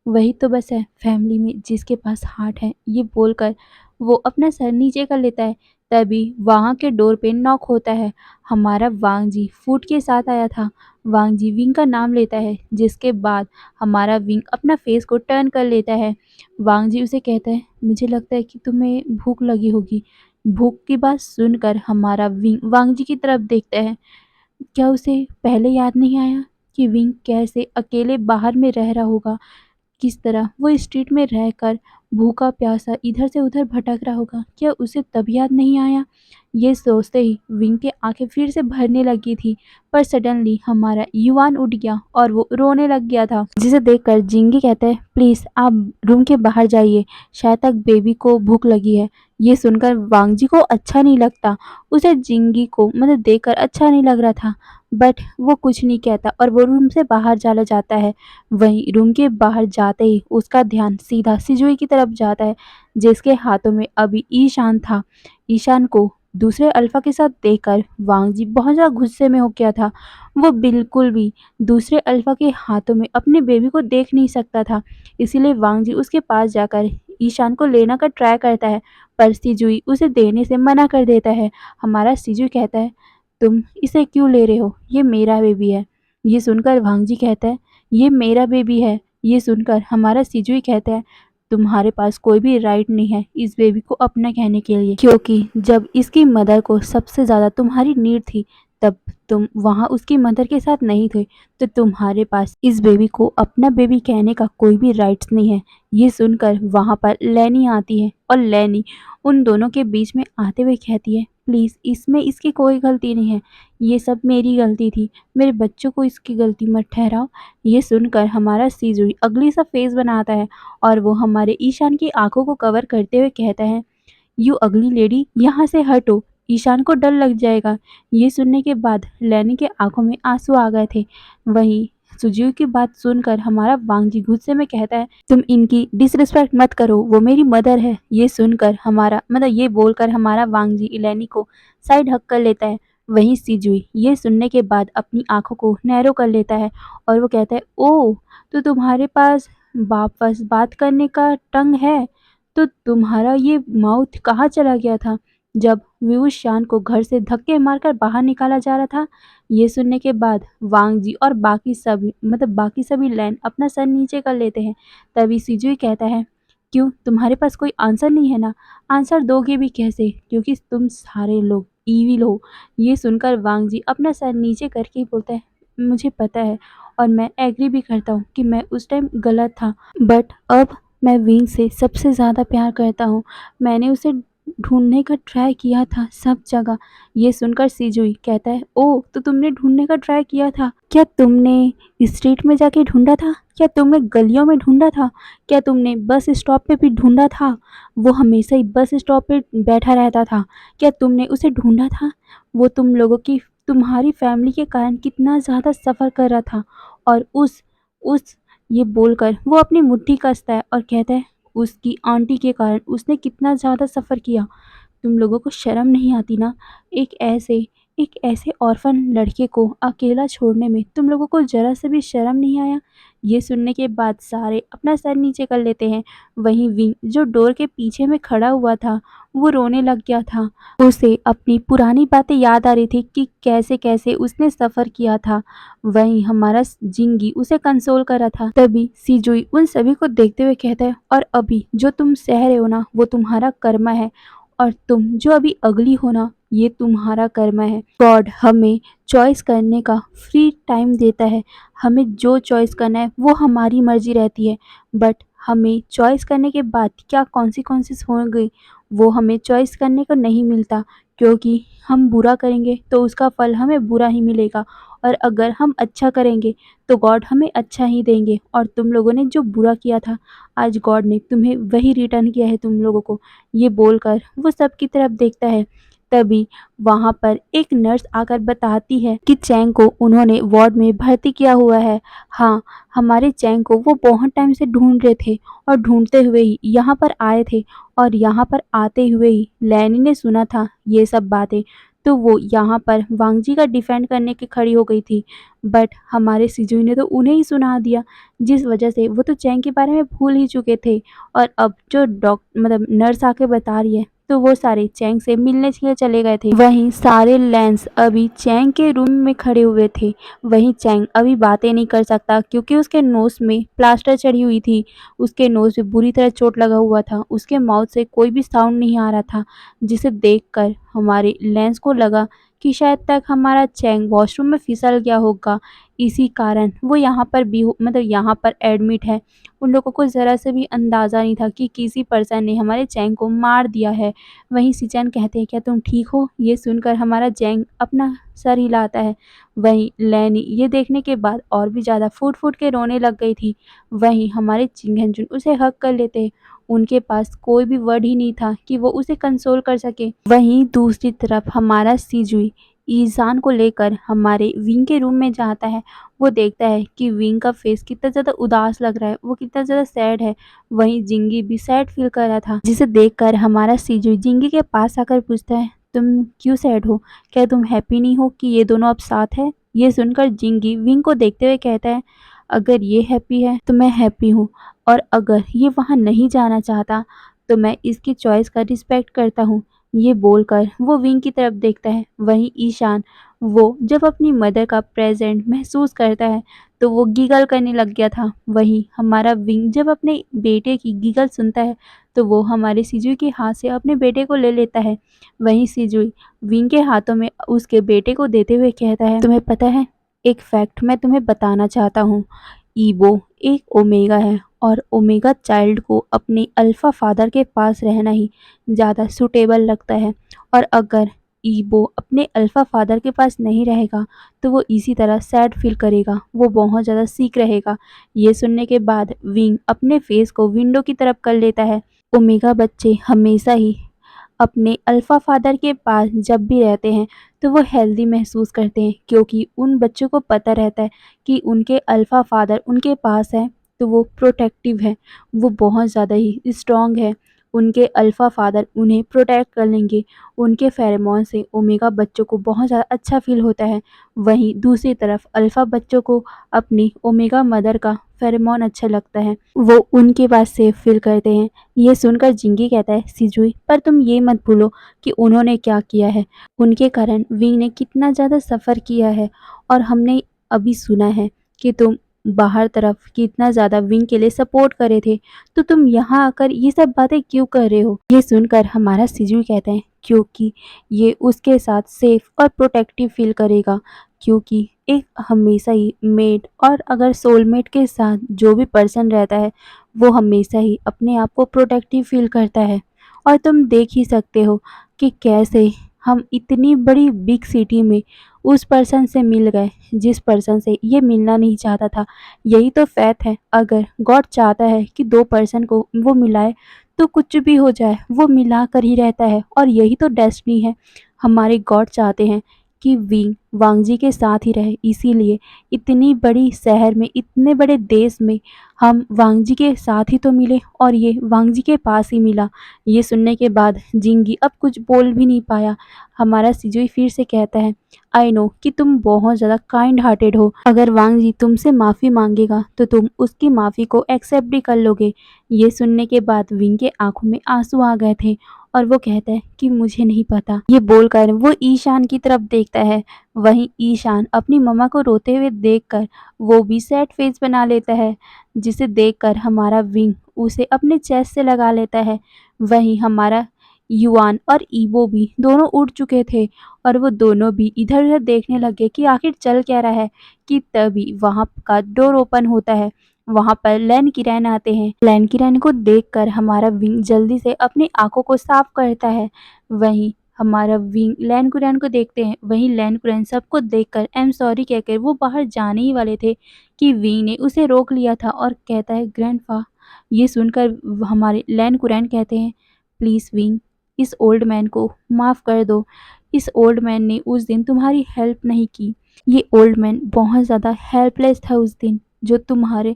वही तो बस है फैमिली में जिसके पास हार्ट है। ये बोलकर वो अपना सर नीचे कर लेता है। तभी वहां के डोर पे नॉक होता है। हमारा वांग जी फूड के साथ आया था। वांग जी विंग का नाम लेता है, जिसके बाद हमारा विंग अपना फेस को टर्न कर लेता है। वांग जी उसे कहता है, मुझे लगता है कि तुम्हें भूख लगी होगी। भूख की बात सुनकर हमारा विंग वांग जी की तरफ देखता है। क्या उसे पहले याद नहीं आया कि विंग कैसे अकेले बाहर में रह रहा होगा? किस तरह वो स्ट्रीट में रहकर भूखा प्यासा इधर से उधर भटक रहा होगा? क्या उसे तब याद नहीं आया? ये सोचते ही विंग की आंखें फिर से भरने लगी थी, पर सडनली हमारा युवान उठ गया और वो रोने लग गया था, जिसे देखकर जिंगी कहते हैं, प्लीज आप रूम के बाहर जाइए, शायद तक बेबी को भूख लगी है। ये सुनकर वांगजी को अच्छा नहीं लगता। उसे जिंगी को मतलब देखकर अच्छा नहीं लग रहा था, बट वो कुछ नहीं कहता और वो रूम से बाहर चला जाता है। वहीं रूम के बाहर जाते ही उसका ध्यान सीधा सिजुई की तरफ जाता है, जिसके हाथों में अभी ईशान था। ईशान को दूसरे अल्फा के साथ देखकर वांगजी बहुत ज़्यादा गुस्से में हो गया था। वो बिल्कुल भी दूसरे अल्फा के हाथों में अपने बेबी को देख नहीं सकता था। इसीलिए वांगजी उसके पास जाकर ईशान को लेना का ट्राई करता है, पर सिजुई उसे देने से मना कर देता है। हमारा सिजुई कहता है, तुम इसे क्यों ले रहे हो? ये मेरा बेबी है। ये सुनकर वांगजी कहता है, ये मेरा बेबी है। ये सुनकर हमारा सिजुई कहता है, तुम्हारे पास कोई भी राइट नहीं है इस बेबी को अपना कहने के लिए, क्योंकि जब इसकी मदर को सबसे ज़्यादा तुम्हारी नीड थी, तब तुम वहाँ उसकी मदर के साथ नहीं थे, तो तुम्हारे पास इस बेबी को अपना बेबी कहने का कोई भी राइट्स नहीं है। ये सुनकर वहाँ पर लैनी आती है और लैनी उन दोनों के बीच में आते हुए कहती है, प्लीज़ इसमें इसकी कोई गलती नहीं है, ये सब मेरी गलती थी, मेरे बच्चों को इसकी गलती मत ठहराओ। ये सुनकर हमारा सीजुई अगली सा फेस बनाता है और वो हमारे ईशान की आंखों को कवर करते हुए कहता है, यू अगली लेडी, यहाँ से हटो, ईशान को डर लग जाएगा। ये सुनने के बाद लैनी के आंखों में आंसू आ गए थे। वहीं सुजीव की बात सुनकर हमारा वांगजी गुस्से में कहता है, तुम इनकी डिसरिस्पेक्ट मत करो, वो मेरी मदर है। ये सुनकर हमारा मतलब ये बोलकर हमारा वांगजी लैनी को साइड हक कर लेता है। वहीं सिजुई ये सुनने के बाद अपनी आंखों को नैरो कर लेता है और वो कहता है, ओ, तो तुम्हारे पास वापस बात करने का टंग है, तो तुम्हारा ये माउथ कहाँ चला गया था जब विवुशान को घर से धक्के मारकर बाहर निकाला जा रहा था? ये सुनने के बाद वांगजी और बाकी सभी लैन अपना सर नीचे कर लेते हैं। तभी सिजुई कहता है, क्यों, तुम्हारे पास कोई आंसर नहीं है ना? आंसर दोगे भी कैसे, क्योंकि तुम सारे लोग ईविल हो। ये सुनकर वांगजी अपना सर नीचे करके बोलता है, मुझे पता है और मैं एग्री भी करता हूँ कि मैं उस टाइम गलत था, बट अब मैं विंग से सबसे ज़्यादा प्यार करता हूँ। मैंने उसे ढूंढने का ट्राई किया था सब जगह। ये सुनकर सिजुई कहता है, ओह, तो तुमने ढूंढने का ट्राई किया था? क्या तुमने स्ट्रीट में जाके ढूंढा था? क्या तुमने गलियों में ढूंढा था? क्या तुमने बस स्टॉप पे भी ढूंढा था? वो हमेशा ही बस स्टॉप पे बैठा रहता था। क्या तुमने उसे ढूंढा था? वो तुम लोगों की तुम्हारी फैमिली के कारण कितना ज़्यादा सफ़र कर रहा था, और उस ये बोलकर वो अपनी मुट्ठी कसता है और कहता है, उसकी आंटी के कारण उसने कितना ज़्यादा सफ़र किया। तुम लोगों को शर्म नहीं आती ना? एक ऐसे एक ऐसे ऑर्फन लड़के को अकेला छोड़ने में तुम लोगों को ज़रा से भी शर्म नहीं आया? ये सुनने के बाद सारे अपना सर नीचे कर लेते हैं। वहीं विंग जो डोर के पीछे में खड़ा हुआ था, वो रोने लग गया था। उसे अपनी पुरानी बातें याद आ रही थी कि कैसे-कैसे उसने सफ़र किया था। वहीं हमारा जिंगी उसे कंसोल कर रहा था। तभी सिजुई उन सभी को देखते हुए कहता है, और अभी जो तुम सह रहे हो ना, वो तुम्हारा कर्मा है, और तुम जो अभी अगली हो ना, ये तुम्हारा कर्मा है। गॉड हमें चॉइस करने का फ्री टाइम देता है। हमें जो चॉइस करना है वो हमारी मर्जी रहती है, बट हमें चॉइस करने के बाद क्या कॉन्सिक्वेंसेस होंगे वो हमें चॉइस करने को नहीं मिलता, क्योंकि हम बुरा करेंगे तो उसका फल हमें बुरा ही मिलेगा, और अगर हम अच्छा करेंगे तो गॉड हमें अच्छा ही देंगे। और तुम लोगों ने जो बुरा किया था, आज गॉड ने तुम्हें वही रिटर्न किया है तुम लोगों को। ये बोलकर वो सबकी तरफ देखता है। तभी वहाँ पर एक नर्स आकर बताती है कि चैंग को उन्होंने वार्ड में भर्ती किया हुआ है। हाँ, हमारे चैंग को वो बहुत टाइम से ढूँढ रहे थे और ढूँढते हुए ही यहाँ पर आए थे और यहाँ पर आते हुए ही लैनी ने सुना था ये सब बातें, तो वो यहाँ पर वांग जी का डिफेंड करने के खड़ी हो गई थी। बट हमारे सिजुई ने तो उन्हें ही सुना दिया, जिस वजह से वो तो चैंग के बारे में भूल ही चुके थे। और अब जो मतलब नर्स आके बता रही है, तो वो सारे चैंग से मिलने के लिए चले गए थे। वहीं सारे लेंस अभी चैंग के रूम में खड़े हुए थे। वहीं चैंग अभी बातें नहीं कर सकता क्योंकि उसके नोज में प्लास्टर चढ़ी हुई थी। उसके नोज पे बुरी तरह चोट लगा हुआ था। उसके माउथ से कोई भी साउंड नहीं आ रहा था, जिसे देखकर हमारे लेंस को लगा कि शायद तक हमारा चैंग वॉशरूम में फिसल गया होगा। इसी कारण वो यहाँ पर भी मतलब यहाँ पर एडमिट है। उन लोगों को ज़रा से भी अंदाज़ा नहीं था कि किसी पर्सन ने हमारे चैंग को मार दिया है। वहीं सिचैन कहते हैं, क्या तुम ठीक हो? ये सुनकर हमारा चैंग अपना सर हिलाता है। वहीं लैनी ये देखने के बाद और भी ज़्यादा फूट-फूट के रोने लग गई थी। वहीं हमारे चिंगेंजुन उसे हग कर लेते हैं। उनके पास कोई भी वर्ड ही नहीं था कि वो उसे कंसोल कर सके। वहीं दूसरी तरफ हमारा सिजुई ईशान को लेकर हमारे विंग के रूम में जाता है। वो देखता है कि विंग का फेस कितना ज़्यादा उदास लग रहा है, वो कितना ज़्यादा सैड है। वहीं जिंगी भी सैड फील कर रहा था, जिसे देखकर हमारा सिजुई जिंगी के पास आकर पूछता है, तुम क्यों सैड हो? क्या तुम हैप्पी नहीं हो कि ये दोनों अब साथ है? ये सुनकर जिंगी विंग को देखते हुए कहता है, अगर ये हैप्पी है तो मैं हैप्पी हूँ, और अगर ये वहाँ नहीं जाना चाहता तो मैं इसकी चॉइस का रिस्पेक्ट करता हूँ। ये बोलकर वो विंग की तरफ देखता है। वहीं ईशान वो जब अपनी मदर का प्रेजेंट महसूस करता है तो वो गिगल करने लग गया था। वहीं हमारा विंग जब अपने बेटे की गिगल सुनता है तो वो हमारे सिजुई के हाथ से अपने बेटे को ले लेता है। वहीं सिजुई विंग के हाथों में उसके बेटे को देते हुए कहता है, तुम्हें पता है, एक फैक्ट मैं तुम्हें बताना चाहता हूँ। ईबो एक ओमेगा है और ओमेगा चाइल्ड को अपने अल्फा फादर के पास रहना ही ज़्यादा सूटेबल लगता है। और अगर ईबो अपने अल्फा फादर के पास नहीं रहेगा तो वो इसी तरह सैड फील करेगा, वो बहुत ज़्यादा सीक रहेगा। ये सुनने के बाद विंग अपने फेस को विंडो की तरफ कर लेता है। ओमेगा बच्चे हमेशा ही अपने अल्फा फादर के पास जब भी रहते हैं तो वो हेल्दी महसूस करते हैं, क्योंकि उन बच्चों को पता रहता है कि उनके अल्फा फादर उनके पास है तो वो प्रोटेक्टिव है, वो बहुत ज़्यादा ही स्ट्रॉन्ग है। उनके अल्फा फादर उन्हें प्रोटेक्ट कर लेंगे। उनके फेरोमोन से ओमेगा बच्चों को बहुत ज़्यादा अच्छा फील होता है। वहीं दूसरी तरफ अल्फा बच्चों को अपनी ओमेगा मदर का फेरोमोन अच्छा लगता है, वो उनके पास सेफ फील करते हैं। ये सुनकर जिंगी कहता है, सिजुई पर तुम ये मत भूलो कि उन्होंने क्या किया है। उनके कारण विंग ने कितना ज़्यादा सफ़र किया है, और हमने अभी सुना है कि तुम बाहर तरफ कितना ज़्यादा विंग के लिए सपोर्ट करे थे, तो तुम यहाँ आकर ये सब बातें क्यों कर रहे हो? ये सुनकर हमारा सिजुई कहता है, क्योंकि ये उसके साथ सेफ और प्रोटेक्टिव फील करेगा। क्योंकि एक हमेशा ही मेट और अगर सोलमेट के साथ जो भी पर्सन रहता है वो हमेशा ही अपने आप को प्रोटेक्टिव फील करता है। और तुम देख ही सकते हो कि कैसे हम इतनी बड़ी बिग सिटी में उस पर्सन से मिल गए जिस पर्सन से ये मिलना नहीं चाहता था। यही तो फैथ है, अगर गॉड चाहता है कि दो पर्सन को वो मिलाए तो कुछ भी हो जाए वो मिला कर ही रहता है, और यही तो डेस्टिनी है। हमारे गॉड चाहते हैं कि विंग वांगजी के साथ ही रहे, इसीलिए इतनी बड़ी शहर में इतने बड़े देश में हम वांगजी के साथ ही तो मिले, और ये वांगजी के पास ही मिला। ये सुनने के बाद जिंगी अब कुछ बोल भी नहीं पाया। हमारा सिजुई फिर से कहता है, आई नो कि तुम बहुत ज़्यादा काइंड हार्टेड हो, अगर वांगजी तुमसे माफ़ी मांगेगा तो तुम उसकी माफ़ी को एक्सेप्ट भी कर लोगे। ये सुनने के बाद विंग के आंखों में आंसू आ गए थे और वो कहता है कि मुझे नहीं पता। ये बोलकर वो ईशान की तरफ देखता है। वहीं ईशान अपनी मम्मा को रोते हुए देखकर वो भी सैड फेस बना लेता है, जिसे देखकर हमारा विंग उसे अपने चेस्ट से लगा लेता है। वहीं हमारा युआन और ईबो भी दोनों उड़ चुके थे और वो दोनों भी इधर उधर देखने लगे कि आखिर चल क्या रहा है, कि तभी वहाँ का डोर ओपन होता है। वहाँ पर लैन किरैन आते हैं। लैन किरैन को देखकर हमारा विंग जल्दी से अपनी आंखों को साफ करता है। वहीं हमारा विंग लैन कुरैन को देखते हैं। वहीं लैन कुरैन सबको देखकर आई एम सॉरी कहकर वो बाहर जाने ही वाले थे कि विंग ने उसे रोक लिया था और कहता है, ग्रैंडपा। ये सुनकर हमारे लैन कुरैन कहते हैं, प्लीज़ विंग, इस ओल्ड मैन को माफ़ कर दो। इस ओल्ड मैन ने उस दिन तुम्हारी हेल्प नहीं की। ये ओल्ड मैन बहुत ज़्यादा हेल्पलेस था उस दिन, जो तुम्हारे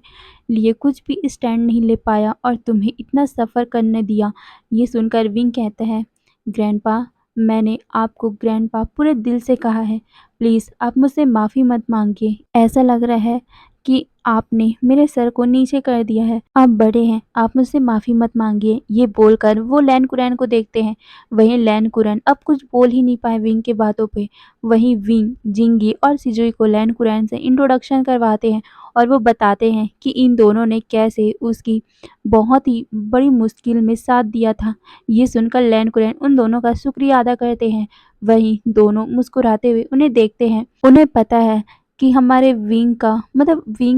लिए कुछ भी स्टैंड नहीं ले पाया और तुम्हें इतना सफ़र करने दिया। ये सुनकर विंग कहता है, ग्रैंडपा, मैंने आपको ग्रैंडपा पूरे दिल से कहा है, प्लीज़ आप मुझसे माफ़ी मत मांगिए। ऐसा लग रहा है कि आपने मेरे सर को नीचे कर दिया है। आप बड़े हैं, आप मुझसे माफ़ी मत मांगिए। ये बोलकर वो लैन कुरैन को देखते हैं। वहीं लैन कुरैन अब कुछ बोल ही नहीं पाए विंग के बातों पे। वहीं विंग जिंगी और सिजुई को लैन कुरैन से इंट्रोडक्शन करवाते हैं और वो बताते हैं कि इन दोनों ने कैसे उसकी बहुत ही बड़ी मुश्किल में साथ दिया था। ये सुनकर लैन कुरैन उन दोनों का शुक्रिया अदा करते हैं। वहीं दोनों मुस्कुराते हुए उन्हें देखते हैं। उन्हें पता है कि हमारे विंग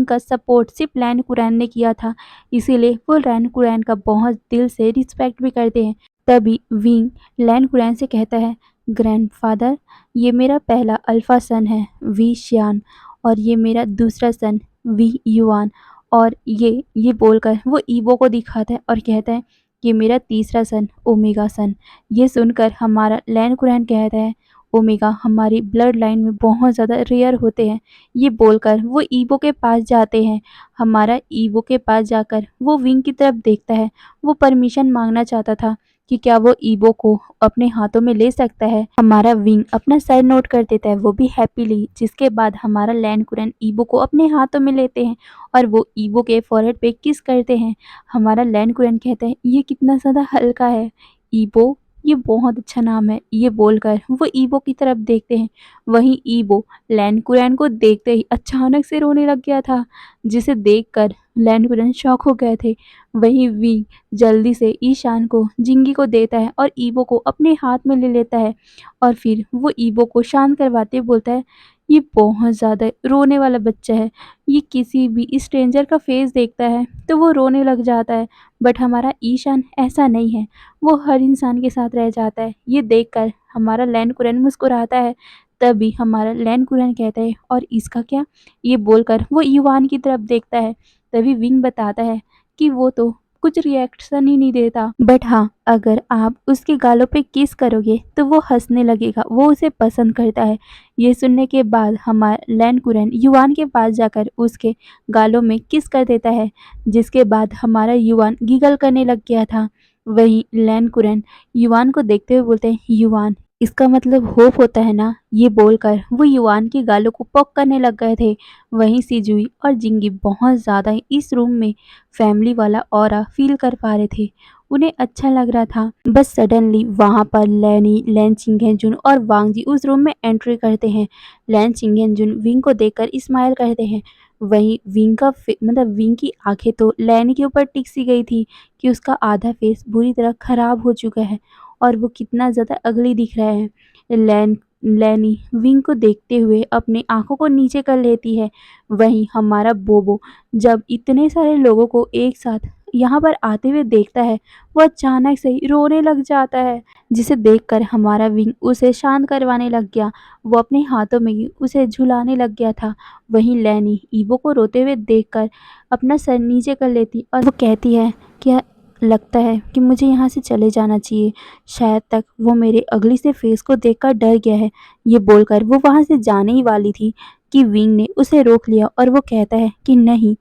का सपोर्ट सिर्फ लैन कुरैन ने किया था, इसीलिए वो लैन कुरैन का बहुत दिल से रिस्पेक्ट भी करते हैं। तभी विंग लैन कुरैन से कहता है, ग्रैंडफादर, ये मेरा पहला अल्फा सन है वी शियान, और ये मेरा दूसरा सन वी युआन, और ये बोलकर वो ईवो को दिखाता है और कहता है, ये मेरा तीसरा सन ओमेगा सन। ये सुनकर हमारा लैन कुरैन कहता है, ओमेगा हमारी ब्लड लाइन में बहुत ज़्यादा रेयर होते हैं। ये बोलकर वो ईवो के पास जाते हैं। हमारा ईवो के पास जाकर वो विंग की तरफ देखता है। वो परमिशन मांगना चाहता था कि क्या वो ईवो को अपने हाथों में ले सकता है। हमारा विंग अपना सर नोट कर देता है, वो भी हैप्पीली, जिसके बाद हमारा लैन कुरैन ईवो को अपने हाथों में लेते हैं और वो ईवो के फॉरहेड पे किस करते हैं। हमारा लैन कुरैन कहता है, ये कितना ज़्यादा हल्का है ईवो, ये बहुत अच्छा नाम है। ये बोलकर वो ईवो की तरफ देखते हैं। वहीं ईवो लैन कुरैन को देखते ही अचानक से रोने लग गया था, जिसे देखकर लैन कुरैन शॉक हो गए थे। वहीं विंग जल्दी से ईशान को जिंगी को देता है और ईवो को अपने हाथ में ले लेता है और फिर वो ईवो को शांत करवाते हुए बोलता है, ये बहुत ज़्यादा रोने वाला बच्चा है। ये किसी भी स्ट्रेंजर का फेस देखता है तो वो रोने लग जाता है, बट हमारा ईशान ऐसा नहीं है, वो हर इंसान के साथ रह जाता है। ये देखकर हमारा लैन कुरैन मुस्कुराता है। तभी हमारा लैन कुरैन कहता है, और इसका क्या? ये बोलकर वो युवान की तरफ देखता है। तभी विंग बताता है कि वो तो कुछ रिएक्शन ही नहीं देता, बट हाँ, अगर आप उसके गालों पे किस करोगे तो वो हंसने लगेगा, वो उसे पसंद करता है। ये सुनने के बाद हमारा लैन कुरैन युवान के पास जाकर उसके गालों में किस कर देता है, जिसके बाद हमारा युवान गिगल करने लग गया था। वहीं लैन कुरैन युवान को देखते हुए बोलते हैं, युवान, इसका मतलब होप होता है ना। ये बोलकर वो युवान के गालों को पॉक करने लग गए थे। वहीं सिजुई और जिंगी बहुत ज़्यादा इस रूम में फैमिली वाला ऑरा फील कर पा रहे थे। उन्हें अच्छा लग रहा था। बस सडनली वहाँ पर लैनी, लैन चिंगेंजुन और वांग जी उस रूम में एंट्री करते हैं। लैन चिंगेंजुन विंग को देखकर स्माइल करते हैं। वहीं विंग की आंखें तो लैनी के ऊपर टिक सी गई थी कि उसका आधा फेस बुरी तरह खराब हो चुका है और वो कितना ज़्यादा अगली दिख रहा है। लैनी विंग को देखते हुए अपनी आंखों को नीचे कर लेती है। वहीं हमारा बोबो जब इतने सारे लोगों को एक साथ यहाँ पर आते हुए देखता है, वो अचानक से ही रोने लग जाता है, जिसे देखकर हमारा विंग उसे शांत करवाने लग गया। वो अपने हाथों में ही उसे झुलाने लग गया था। वहीं लैनी ईवो को रोते हुए देखकर अपना सर नीचे कर लेती और वो कहती है, क्या लगता है कि मुझे यहाँ से चले जाना चाहिए, शायद तक वो मेरे अगली से फेस को देखकर डर गया है। ये बोलकर वो वहाँ से जाने ही वाली थी कि विंग ने उसे रोक लिया और वो कहता है कि नहीं,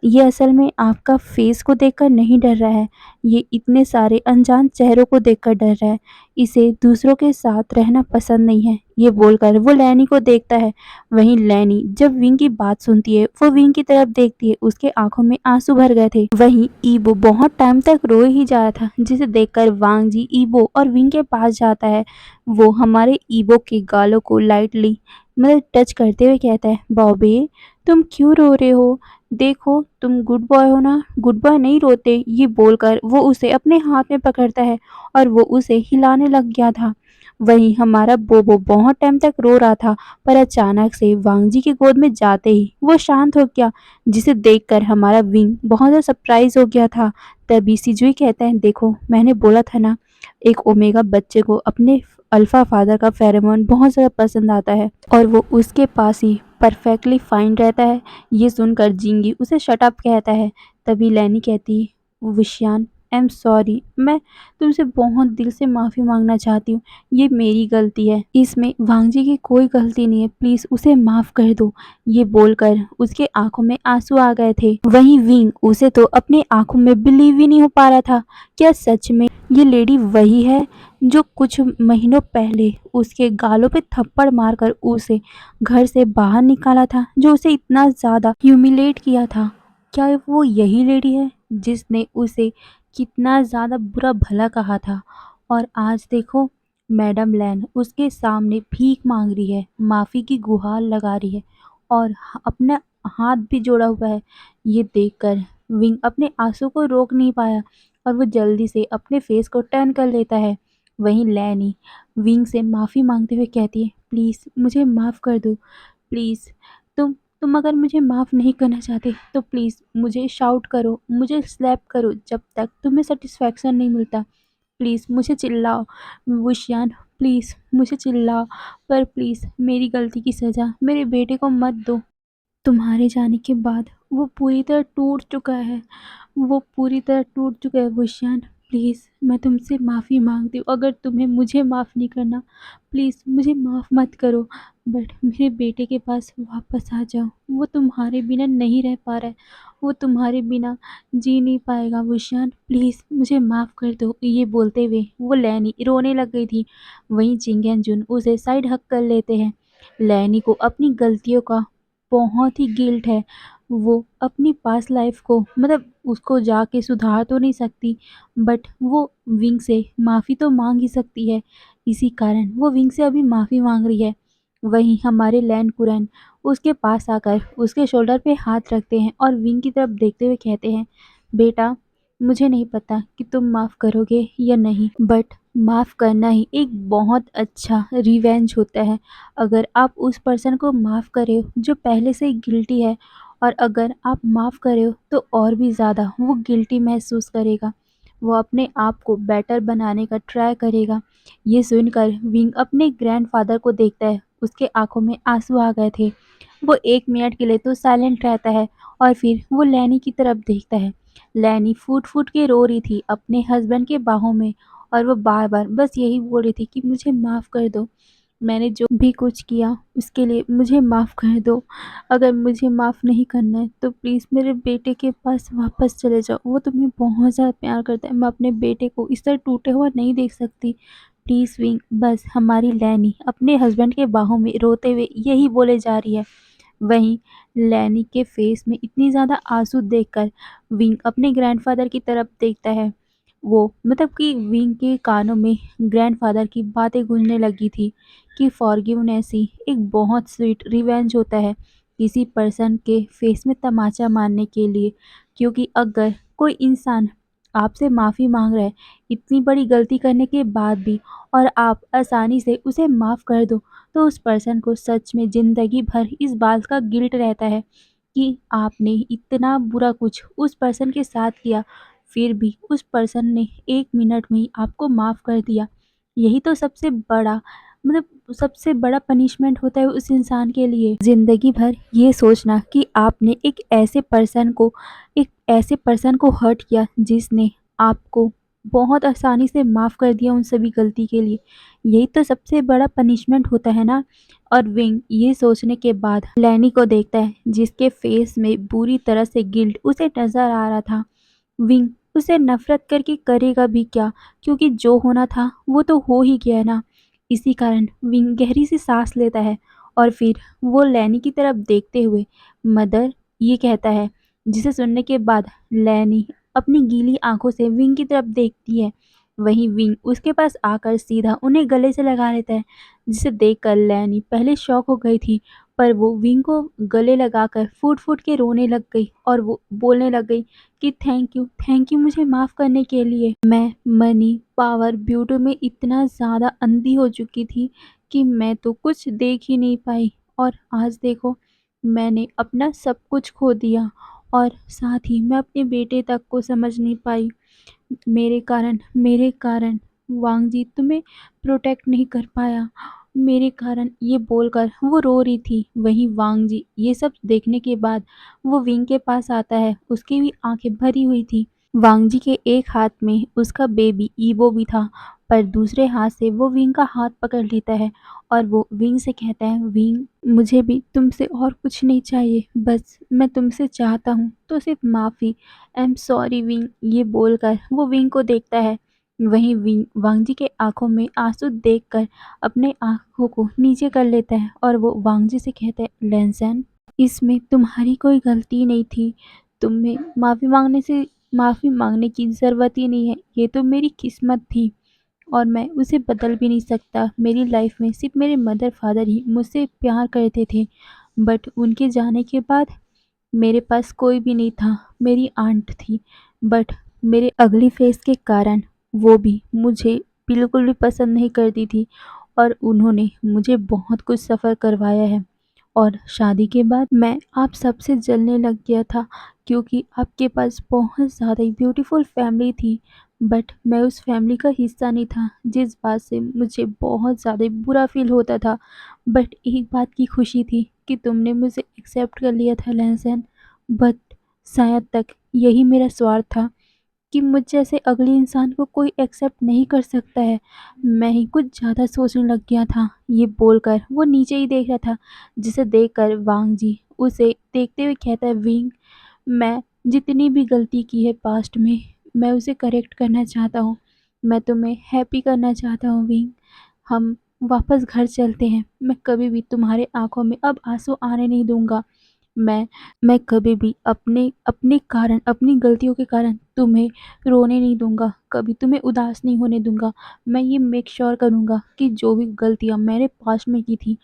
ये असल में आपका फेस को देखकर नहीं डर रहा है, ये इतने सारे अनजान चेहरों को देखकर डर रहा है, इसे दूसरों के साथ रहना पसंद नहीं है। ये बोलकर वो लैनी को देखता है। वहीं लैनी जब विंग की बात सुनती है, वो विंग की तरफ देखती है, उसके आंखों में आंसू भर गए थे। वहीं ईबो बहुत टाइम तक रो ही जा रहा था, जिसे देखकर वांग जी ईबो और विंग के पास जाता है। वो हमारे ईबो के गालों को लाइटली टच करते हुए कहता है, बॉबी, तुम क्यों रो रहे हो? देखो, तुम गुड बॉय हो ना, गुड बॉय नहीं रोते। ये बोलकर वो उसे अपने हाथ में पकड़ता है और वो उसे हिलाने लग गया था। वहीं हमारा बोबो बहुत टाइम तक रो रहा था, पर अचानक से वांग जी की गोद में जाते ही वो शांत हो गया, जिसे देखकर हमारा विंग बहुत ज़्यादा सरप्राइज हो गया था। तभी सिजुई कहता है, देखो, मैंने बोला था ना, एक ओमेगा बच्चे को अपने अल्फा फादर का फेरोमोन बहुत ज़्यादा पसंद आता है और वो उसके पास ही परफेक्टली फाइन रहता है। ये सुनकर जिंगी उसे शट अप कहता है। तभी लैनी कहती, विशियान, आई एम सॉरी, मैं तुमसे बहुत दिल से माफ़ी माँगना चाहती हूँ। ये मेरी गलती है। इसमें वांग जी की कोई गलती नहीं है। प्लीज़ उसे माफ़ कर दो। ये बोलकर उसके आँखों में आँसू आ गए थे। वहीं विंग, उसे तो अपनी आँखों में बिलीव ही नहीं हो पा रहा था। क्या सच में ये लेडी वही है जो कुछ महीनों पहले उसके गालों पे थप्पड़ मारकर उसे घर से बाहर निकाला था, जो उसे इतना ज़्यादा ह्यूमिलेट किया था? क्या वो यही लेडी है जिसने उसे कितना ज़्यादा बुरा भला कहा था? और आज देखो, मैडम लैन उसके सामने भीख मांग रही है, माफ़ी की गुहार लगा रही है और अपना हाथ भी जोड़ा हुआ है। ये देखकर विंग अपने आंसू को रोक नहीं पाया और वो जल्दी से अपने फेस को टर्न कर लेता है। वहीं लैनी विंग से माफ़ी मांगते हुए कहती है, प्लीज़ मुझे माफ़ कर दो। प्लीज़, तुम अगर मुझे माफ़ नहीं करना चाहते तो प्लीज़ मुझे शाउट करो, मुझे स्लैप करो जब तक तुम्हें सेटिस्फैक्शन नहीं मिलता। प्लीज़ मुझे चिल्लाओ, वुशियान, प्लीज़ मुझे चिल्लाओ, पर प्लीज़ मेरी गलती की सज़ा मेरे बेटे को मत दो। तुम्हारे जाने के बाद वो पूरी तरह टूट चुका है। वो पूरी तरह टूट चुका है वुशियान। प्लीज़ मैं तुमसे माफ़ी माँगती हूँ। अगर तुम्हें मुझे माफ़ नहीं करना, प्लीज़ मुझे माफ़ मत करो। बट मेरे बेटे के पास वापस आ जाओ। वो तुम्हारे बिना नहीं रह पा रहा है। वो तुम्हारे बिना जी नहीं पाएगा वुशियान। प्लीज़ मुझे माफ़ कर दो। ये बोलते हुए वो लैनी रोने लग गई थी। वहीं चिंग एंड जुन उसे साइड हग कर लेते हैं। लैनी को अपनी गलतियों का बहुत ही गिल्ट है। वो अपनी पास्ट लाइफ को, मतलब उसको जाके सुधार तो नहीं सकती, बट वो विंग से माफ़ी तो माँग ही सकती है। इसी कारण वो विंग से अभी माफ़ी माँग रही है। वहीं हमारे लैन कुरैन उसके पास आकर उसके शोल्डर पे हाथ रखते हैं और विंग की तरफ देखते हुए कहते हैं, बेटा, मुझे नहीं पता कि तुम माफ़ करोगे या नहीं, बट माफ़ करना ही एक बहुत अच्छा रिवेंज होता है। अगर आप उस पर्सन को माफ़ करे हो जो पहले से ही गिल्टी है, और अगर आप माफ़ करे हो तो और भी ज़्यादा वो गिल्टी महसूस करेगा। वो अपने आप को बेटर बनाने का ट्राई करेगा। ये सुनकर विंग अपने ग्रैंडफ़ादर को देखता है। उसके आँखों में आँसू आ गए थे। वो 1 मिनट के लिए तो साइलेंट रहता है और फिर वो लैनी की तरफ देखता है। लैनी फूट-फूट के रो रही थी अपने हस्बैंड के बाहों में और वो बार-बार बस यही बोल रही थी कि मुझे माफ़ कर दो। मैंने जो भी कुछ किया उसके लिए मुझे माफ़ कर दो। अगर मुझे माफ़ नहीं करना है तो प्लीज़ मेरे बेटे के पास वापस चले जाओ। वो तुम्हें बहुत ज़्यादा प्यार करता है। मैं अपने बेटे को इस तरह टूटा हुआ नहीं देख सकती। प्लीज़ विंग, बस हमारी लैनी अपने हस्बैंड के बाहों में रोते हुए यही बोले जा रही है। वहीं लैनी के फेस में इतनी ज़्यादा आंसू देखकर विंग अपने ग्रैंडफ़ादर की तरफ देखता है। वो, मतलब कि विंग के कानों में ग्रैंडफ़ादर की बातें गूंजने लगी थी कि फॉरगिवनेस ही एक बहुत स्वीट रिवेंज होता है किसी पर्सन के फेस में तमाचा मारने के लिए। क्योंकि अगर कोई इंसान आपसे माफ़ी माँग रहा है इतनी बड़ी गलती करने के बाद भी, और आप आसानी से उसे माफ़ कर दो, तो उस पर्सन को सच में ज़िंदगी भर इस बात का गिल्ट रहता है कि आपने इतना बुरा कुछ उस पर्सन के साथ किया, फिर भी उस पर्सन ने 1 मिनट में ही आपको माफ़ कर दिया। यही तो सबसे बड़ा, मतलब सबसे बड़ा पनिशमेंट होता है उस इंसान के लिए। ज़िंदगी भर ये सोचना कि आपने एक ऐसे पर्सन को हर्ट किया जिसने आपको बहुत आसानी से माफ़ कर दिया उन सभी गलती के लिए। यही तो सबसे बड़ा पनिशमेंट होता है ना। और विंग ये सोचने के बाद लैनी को देखता है जिसके फेस में बुरी तरह से गिल्ट उसे नज़र आ रहा था। विंग उसे नफ़रत करके करेगा भी क्या, क्योंकि जो होना था वो तो हो ही गया ना। इसी कारण विंग गहरी सी सांस लेता है और फिर वो लैनी की तरफ देखते हुए मदर, ये कहता है, जिसे सुनने के बाद लैनी अपनी गीली आंखों से विंग की तरफ देखती है। वहीं विंग उसके पास आकर सीधा उन्हें गले से लगा लेता है, जिसे देखकर लैनी पहले शॉक हो गई थी, पर वो विंग को गले लगाकर फूट-फूट के रोने लग गई और वो बोलने लग गई कि थैंक यू मुझे माफ़ करने के लिए। मैं मनी, पावर, ब्यूटी में इतना ज़्यादा अंधी हो चुकी थी कि मैं तो कुछ देख ही नहीं पाई, और आज देखो मैंने अपना सब कुछ खो दिया, और साथ ही मैं अपने बेटे तक को समझ नहीं पाई। मेरे कारण वांग जी तुम्हें प्रोटेक्ट नहीं कर पाया, मेरे कारण, ये बोलकर वो रो रही थी। वहीं वांग जी ये सब देखने के बाद वो विंग के पास आता है, उसकी भी आंखें भरी हुई थी। वांग जी के एक हाथ में उसका बेबी ईवो भी था, पर दूसरे हाथ से वो विंग का हाथ पकड़ लेता है और वो विंग से कहता है, विंग मुझे भी तुमसे और कुछ नहीं चाहिए, बस मैं तुमसे चाहता हूँ तो सिर्फ माफ़ी। आई एम सॉरी विंग, ये बोलकर वो विंग को देखता है। वहीं विंग वांग जी के आंखों में आंसू देखकर अपने आंखों को नीचे कर लेता है और वो वांग जी से कहता है, लैंसन इसमें तुम्हारी कोई गलती नहीं थी, तुम्हें माफ़ी मांगने की ज़रूरत ही नहीं है, ये तो मेरी किस्मत थी और मैं उसे बदल भी नहीं सकता। मेरी लाइफ में सिर्फ मेरे मदर फादर ही मुझसे प्यार करते थे, बट उनके जाने के बाद मेरे पास कोई भी नहीं था। मेरी आंट थी, बट मेरे अगली फेस के कारण वो भी मुझे बिल्कुल भी पसंद नहीं करती थी और उन्होंने मुझे बहुत कुछ सफ़र करवाया है। और शादी के बाद मैं आप सबसे जलने लग गया था क्योंकि आपके पास बहुत ज़्यादा ही ब्यूटीफुल फैमिली थी, बट मैं उस फैमिली का हिस्सा नहीं था, जिस बात से मुझे बहुत ज़्यादा ही बुरा फ़ील होता था। बट एक बात की खुशी थी कि तुमने मुझे एक्सेप्ट कर लिया था लहसन, बट शायद तक यही मेरा स्वार्थ था कि मुझ जैसे अगले इंसान को कोई एक्सेप्ट नहीं कर सकता है। मैं ही कुछ ज़्यादा सोचने लग गया था। ये बोलकर वो नीचे ही देख रहा था, जिसे देखकर वांग जी उसे देखते हुए कहता है, विंग मैं जितनी भी गलती की है पास्ट में, मैं उसे करेक्ट करना चाहता हूँ। मैं तुम्हें हैप्पी करना चाहता हूँ विंग। हम वापस घर चलते हैं। मैं कभी भी तुम्हारे आँखों में अब आँसू आने नहीं दूँगा। मैं मैं कभी भी अपनी गलतियों के कारण तुम्हें रोने नहीं दूँगा, कभी तुम्हें उदास नहीं होने दूँगा। मैं ये मेक श्योर करूँगा कि जो भी गलतियाँ मैंने पास्ट में की थी,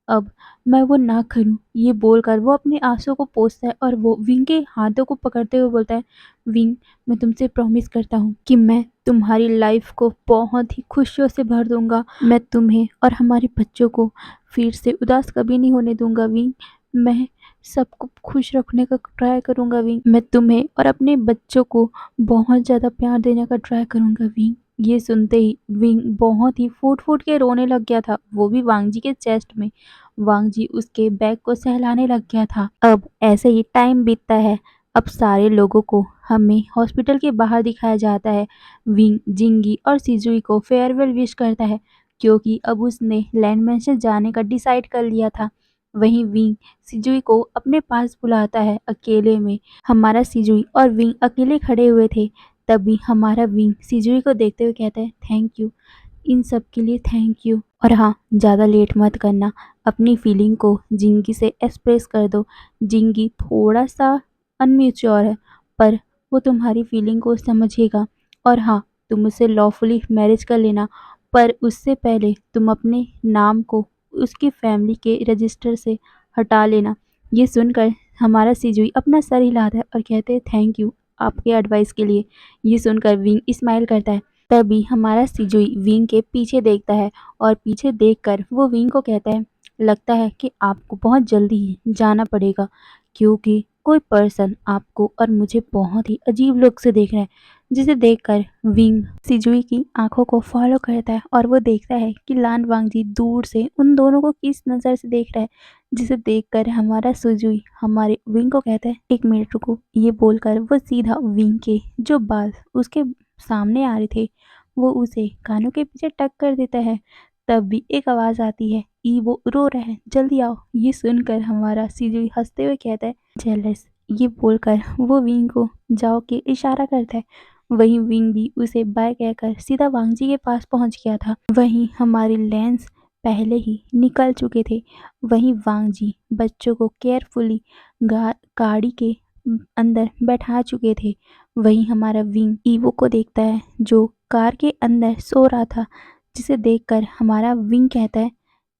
अब मैं वो ना करूँ। ये बोलकर वो अपने आँसू को पोंछता है और वो विंग के हाथों को पकड़ते हुए बोलता है, विंग मैं तुमसे प्रॉमिस करता हूँ कि मैं तुम्हारी लाइफ को बहुत ही खुशियों से भर दूँगा। मैं तुम्हें और हमारे बच्चों को फिर से उदास कभी नहीं होने दूँगा विंग। मैं सबको खुश रखने का ट्राई करूँगा विंग। मैं तुम्हें और अपने बच्चों को बहुत ज़्यादा प्यार देने का ट्राई करूँगा विंग। ये सुनते ही विंग बहुत ही फूट-फूट के रोने लग गया था, वो भी वांग जी के चेस्ट में। वांग जी उसके बैग को सहलाने लग गया था। अब ऐसे ही टाइम बीतता है। अब सारे लोगों को हमें हॉस्पिटल के बाहर दिखाया जाता है। विंग जिंगी और सिजुई को फेयरवेल विश करता है क्योंकि अब उसने लैंड मैंशन जाने का डिसाइड कर लिया था। वहीं विंग सिजुई को अपने पास बुलाता है अकेले में। हमारा सिजुई और विंग अकेले खड़े हुए थे, तभी हमारा विंग सिजुई को देखते हुए कहता है, थैंक यू, इन सब के लिए थैंक यू। और हाँ, ज़्यादा लेट मत करना, अपनी फीलिंग को जिंगी से एक्सप्रेस कर दो। जिंगी थोड़ा सा अनमेच्योर है, पर वो तुम्हारी फीलिंग को समझेगा। और हाँ, तुम उससे लॉफुली मैरिज कर लेना, पर उससे पहले तुम अपने नाम को उसकी फैमिली के रजिस्टर से हटा लेना। ये सुनकर हमारा सिजुई अपना सर हिलाता है और कहते हैं, थैंक यू आपके एडवाइस के लिए। ये सुनकर विंग स्माइल करता है। तभी हमारा सिजुई विंग के पीछे देखता है और पीछे देखकर वो विंग को कहता है, लगता है कि आपको बहुत जल्दी ही जाना पड़ेगा क्योंकि कोई पर्सन आपको और मुझे बहुत ही अजीब लुक से देख रहा है। जिसे देखकर विंग सिजुई की आंखों को फॉलो करता है और वो देखता है कि लान वांगजी दूर से उन दोनों को किस नज़र से देख रहा है। जिसे देखकर हमारा सिजुई हमारे विंग को कहता है, एक मिनट रुको। ये बोलकर वो सीधा विंग के जो बाल उसके सामने आ रहे थे, वो उसे कानों के पीछे टक कर देता है। तब भी एक आवाज़ आती है, वो रो रहा है, जल्दी आओ। ये सुनकर हमारा सिजुई हंसते हुए कहता है, जेलस। ये बोलकर वो विंग को जाओ के इशारा करता है। वहीं विंग भी उसे बाय कहकर सीधा वांगजी के पास पहुंच गया था। वहीं हमारे लेंस पहले ही निकल चुके थे। वहीं वांगजी बच्चों को केयरफुली गाड़ी के अंदर बैठा चुके थे। वहीं हमारा विंग ईवो को देखता है जो कार के अंदर सो रहा था। जिसे देखकर हमारा विंग कहता है,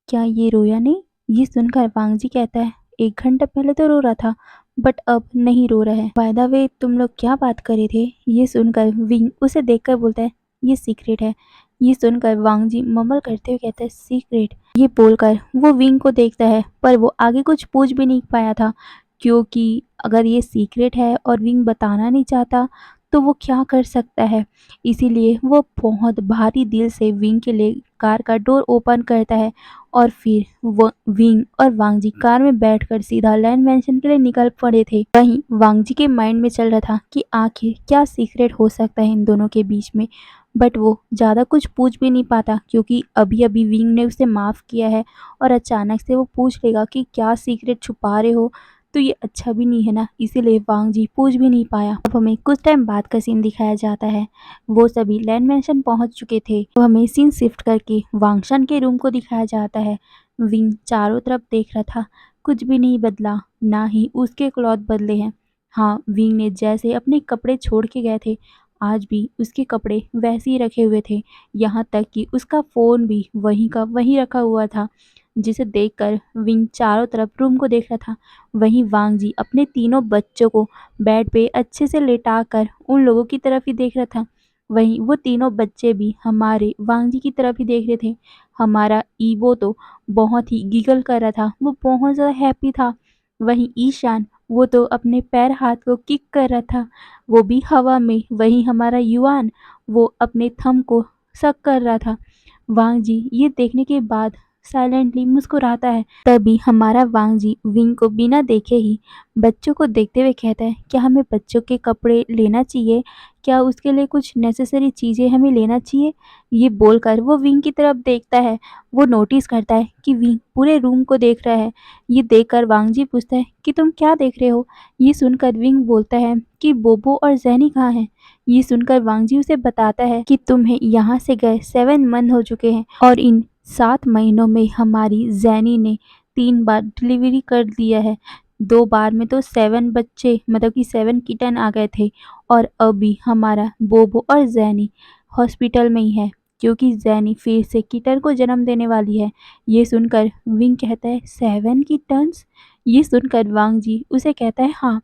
क्या ये रोया नहीं? ये सुनकर वांगजी कहता है, 1 घंटा पहले तो रो रहा था, बट अब नहीं रो रहा है। बाय द वे तुम लोग क्या बात कर रहे थे? ये सुनकर विंग उसे देखकर बोलता है, ये सीक्रेट है। ये सुनकर वांगजी ममल करते हुए कहता है, सीक्रेट? ये बोलकर वो विंग को देखता है, पर वो आगे कुछ पूछ भी नहीं पाया था क्योंकि अगर ये सीक्रेट है और विंग बताना नहीं चाहता तो वो क्या कर सकता है। इसीलिए वो बहुत भारी दिल से विंग के लिए कार का डोर ओपन करता है और फिर वो विंग और वांगजी कार में बैठकर सीधा लैंड मैंशन के लिए निकल पड़े थे। वहीं वांगजी के माइंड में चल रहा था कि आखिर क्या सीक्रेट हो सकता है इन दोनों के बीच में, बट वो ज़्यादा कुछ पूछ भी नहीं पाता क्योंकि अभी अभी विंग ने उसे माफ़ किया है और अचानक से वो पूछ लेगा कि क्या सीक्रेट छुपा रहे हो, तो ये अच्छा भी नहीं है ना, इसीलिए वांग जी पूछ भी नहीं पाया। अब हमें कुछ टाइम बाद का सीन दिखाया जाता है। वो सभी लैंड मैंशन पहुंच चुके थे तो हमें सीन शिफ्ट करके वांगशान के रूम को दिखाया जाता है। विंग चारों तरफ देख रहा था, कुछ भी नहीं बदला, ना ही उसके क्लॉथ बदले हैं। हाँ, विंग ने जैसे अपने कपड़े छोड़ के गए थे, आज भी उसके कपड़े वैसे ही रखे हुए थे, यहाँ तक कि उसका फ़ोन भी वहीं का वहीं रखा हुआ था, जिसे देखकर विंग चारों तरफ रूम को देख रहा था। वहीं वांग जी अपने तीनों बच्चों को बेड पे अच्छे से लेटाकर उन लोगों की तरफ ही देख रहा था। वहीं वो तीनों बच्चे भी हमारे वांग जी की तरफ ही देख रहे थे। हमारा ईवो तो बहुत ही गिगल कर रहा था, वो बहुत ज़्यादा हैप्पी था। वहीं ईशान, वो तो अपने पैर हाथ को किक कर रहा था, वो भी हवा में। वहीं हमारा युआन, वो अपने थंब को सक कर रहा था। वांग जी ये देखने के बाद साइलेंटली मुस्कुराता है। तभी हमारा वांग जी विंग को बिना देखे ही बच्चों को देखते हुए कहता है, क्या हमें बच्चों के कपड़े लेना चाहिए, क्या उसके लिए कुछ नेसेसरी चीज़ें हमें लेना चाहिए। ये बोलकर वो विंग की तरफ देखता है। वो नोटिस करता है कि विंग पूरे रूम को देख रहा है। ये देखकर वांग जी पूछता है कि तुम क्या देख रहे हो। ये सुनकर विंग बोलता है कि बोबो और जैनी कहाँ हैं। ये सुनकर वांग जी उसे बताता है कि तुम्हें यहाँ से गए 7 मंथ हो चुके हैं और इन 7 महीनों में हमारी जैनी ने 3 बार डिलीवरी कर दिया है। 2 बार में तो 7 बच्चे मतलब कि 7 किटन आ गए थे और अभी हमारा बोबो और जैनी हॉस्पिटल में ही है क्योंकि जैनी फिर से किटन को जन्म देने वाली है। ये सुनकर विंग कहता है 7 किटन्स। ये सुनकर वांग जी उसे कहता है हाँ,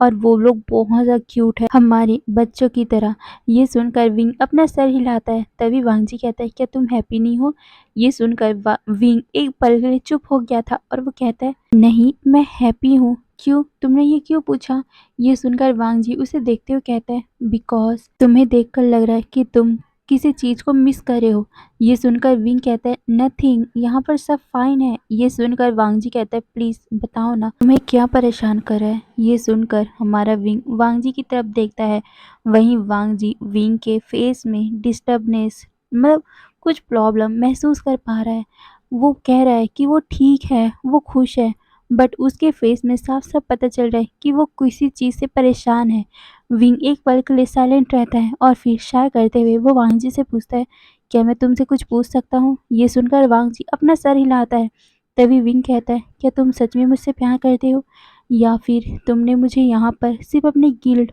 और वो लोग बहुत ज़्यादा क्यूट है हमारे बच्चों की तरह। ये सुनकर विंग अपना सर हिलाता है। तभी वांग जी कहता है क्या तुम हैप्पी नहीं हो। ये सुनकर विंग एक पल के लिए चुप हो गया था और वो कहता है नहीं मैं हैप्पी हूँ। क्यों, तुमने ये क्यों पूछा। ये सुनकर वांग जी उसे देखते हुए कहता है बिकॉज तुम्हें देखकर लग रहा है कि तुम किसी चीज़ को मिस कर रहे हो। ये सुनकर विंग कहता है नथिंग, यहाँ पर सब फाइन है। ये सुनकर वांग जी कहता है प्लीज़ बताओ ना तुम्हें क्या परेशान कर रहा है। ये सुनकर हमारा विंग वांग जी की तरफ देखता है। वहीं वांग जी विंग के फेस में डिस्टर्बनेस मतलब कुछ प्रॉब्लम महसूस कर पा रहा है। वो कह रहा है कि वो ठीक है, वो खुश है, बट उसके फेस में साफ साफ पता चल रहा है कि वो किसी चीज़ से परेशान है। विंग एक पल के लिए साइलेंट रहता है और फिर शाय करते हुए वो वांग जी से पूछता है क्या मैं तुमसे कुछ पूछ सकता हूँ। ये सुनकर वांग जी अपना सर हिलाता है। तभी विंग कहता है क्या तुम सच में मुझसे प्यार करते हो या फिर तुमने मुझे यहाँ पर सिर्फ अपने गिल्ड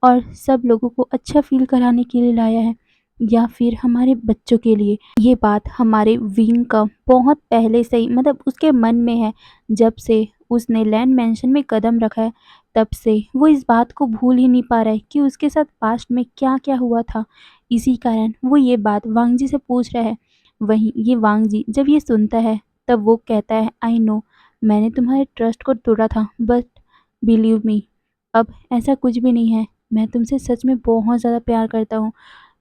और सब लोगों को अच्छा फील कराने के लिए लाया है या फिर हमारे बच्चों के लिए। ये बात हमारे विंग का बहुत पहले से ही मतलब उसके मन में है। जब से उसने लैंड मैंशन में कदम रखा है तब से वो इस बात को भूल ही नहीं पा रहा है कि उसके साथ पास्ट में क्या क्या हुआ था। इसी कारण वो ये बात वांग जी से पूछ रहा है। वहीं ये वांग जी जब ये सुनता है तब वो कहता है आई नो मैंने तुम्हारे ट्रस्ट को तोड़ा था, बट बिलीव मी अब ऐसा कुछ भी नहीं है। मैं तुमसे सच में बहुत ज़्यादा प्यार करता हूँ।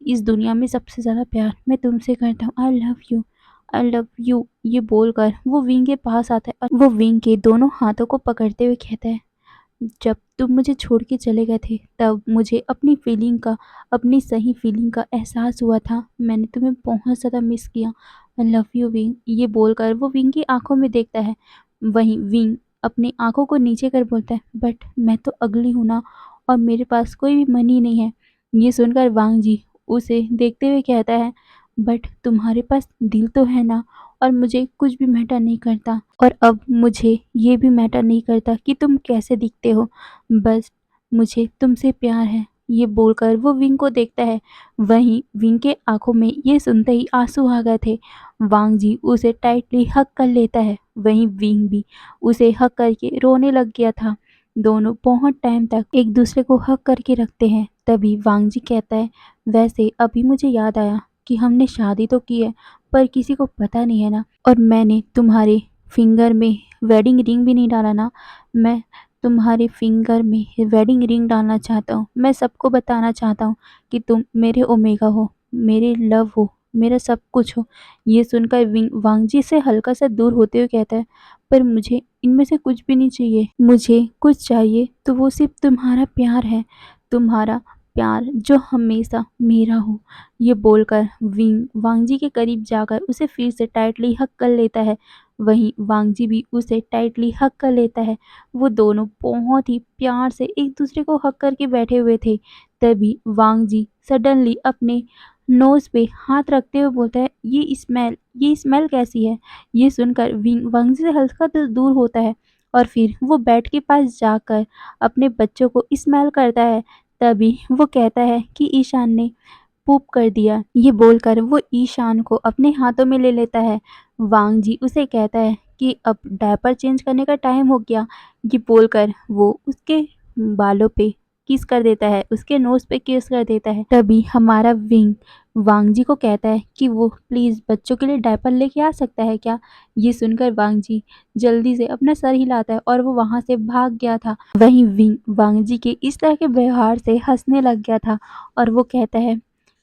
इस दुनिया में सबसे ज़्यादा प्यार मैं तुमसे करता हूँ। I love you, I love you. ये बोलकर वो विंग के पास आता है और वो विंग के दोनों हाथों को पकड़ते हुए कहता है जब तुम मुझे छोड़ के चले गए थे तब मुझे अपनी फीलिंग का अपनी सही फीलिंग का एहसास हुआ था। मैंने तुम्हें बहुत ज़्यादा मिस किया। I love you wing. ये बोलकर वो विंग की आंखों में देखता है। वहीं विंग अपनी आंखों को नीचे कर बोलता है बट मैं तो अगली हूँ ना और मेरे पास कोई भी मनी नहीं है। ये सुनकर वांग जी उसे देखते हुए कहता है बट तुम्हारे पास दिल तो है ना, और मुझे कुछ भी मैटर नहीं करता और अब मुझे ये भी मैटर नहीं करता कि तुम कैसे दिखते हो, बस मुझे तुमसे प्यार है। ये बोलकर वो विंग को देखता है। वहीं विंग के आंखों में ये सुनते ही आंसू आ गए थे। वांग जी उसे टाइटली हक कर लेता है। वहीं विंग भी उसे हक करके रोने लग गया था। दोनों बहुत टाइम तक एक दूसरे को हक करके रखते हैं। तभी वांग जी कहता है वैसे अभी मुझे याद आया कि हमने शादी तो की है पर किसी को पता नहीं है ना, और मैंने तुम्हारे फिंगर में वेडिंग रिंग भी नहीं डाला ना। मैं तुम्हारे फिंगर में वेडिंग रिंग डालना चाहता हूँ। मैं सबको बताना चाहता हूँ कि तुम मेरे ओमेगा हो, मेरे लव हो, मेरा सब कुछ हो। ये सुनकर वांगजी से हल्का सा दूर होते हुए कहता है, पर मुझे इनमें से कुछ भी नहीं चाहिए। मुझे कुछ चाहिए तो वो सिर्फ तुम्हारा प्यार है, तुम्हारा प्यार जो हमेशा मेरा हो। ये बोलकर वांगजी के करीब जाकर उसे फिर से टाइटली हग कर लेता है। वहीं वांगजी भी उसे टाइटली हग कर लेता है। वो दोनों बहुत ही प्यार से एक दूसरे को हग करके बैठे हुए थे। तभी वांगजी सडनली अपने नोज पे हाथ रखते हुए बोलता है, ये स्मेल कैसी है। ये सुनकर वांगजी से हल्का तो दूर होता है और फिर वो बेड के पास जाकर अपने बच्चों को स्मेल करता है। तभी वो कहता है कि ईशान ने पूप कर दिया। ये बोलकर वो ईशान को अपने हाथों में ले लेता है। वांगजी उसे कहता है कि अब डायपर चेंज करने का टाइम हो गया। ये बोलकर वो उसके बालों पे किस कर देता है, उसके नोज पे किस कर देता है। तभी हमारा वांगजी को कहता है कि वो प्लीज बच्चों के लिए डायपर लेके आ सकता है क्या। ये सुनकर वांगजी जल्दी से अपना सर हिलाता है और वो वहां से भाग गया था। वहीं वांगजी के इस तरह के व्यवहार से हंसने लग गया था और वो कहता है,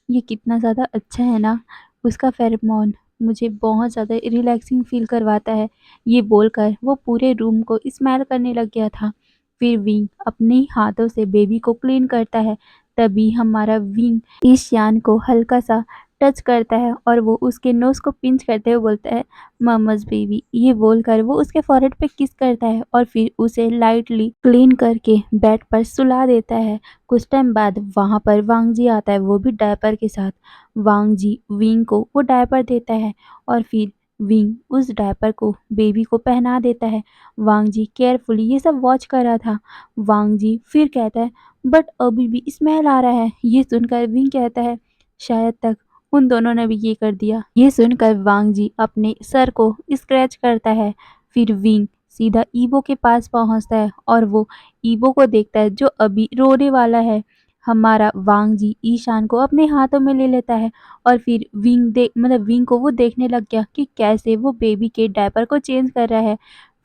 ये कितना ज़्यादा अच्छा है ना, उसका फेरोमोन मुझे बहुत ज़्यादा रिलैक्सिंग फ़ील करवाता है। ये बोलकर वो पूरे रूम को स्मेल करने लग गया था। फिर विंग अपने ही हाथों से बेबी को क्लीन करता है। तभी हमारा विंग ईशान को हल्का सा टच करता है और वो उसके नोज़ को पिंच करते हुए बोलता है, मम्माज़ बेबी। ये बोलकर वो उसके फॉरहेड पे किस करता है और फिर उसे लाइटली क्लीन करके बेड पर सुला देता है। कुछ टाइम बाद वहाँ पर वांगजी आता है, वो भी डायपर के साथ। वांगजी विंग को वो डायपर देता है और फिर विंग उस डायपर को बेबी को पहना देता है। वांगजी केयरफुली ये सब वॉच कर रहा था। वांगजी फिर कहता है, बट अभी भी स्मेल आ रहा है। ये सुनकर विंग कहता है, शायद तक उन दोनों ने भी ये कर दिया। ये सुनकर वांगजी अपने सर को स्क्रैच करता है। फिर विंग सीधा ईबो के पास पहुंचता है और वो ईबो को देखता है जो अभी रोने वाला है। हमारा वांगजी ईशान को अपने हाथों में ले लेता है और फिर विंग को वो देखने लग गया कि कैसे वो बेबी के डायपर को चेंज कर रहा है।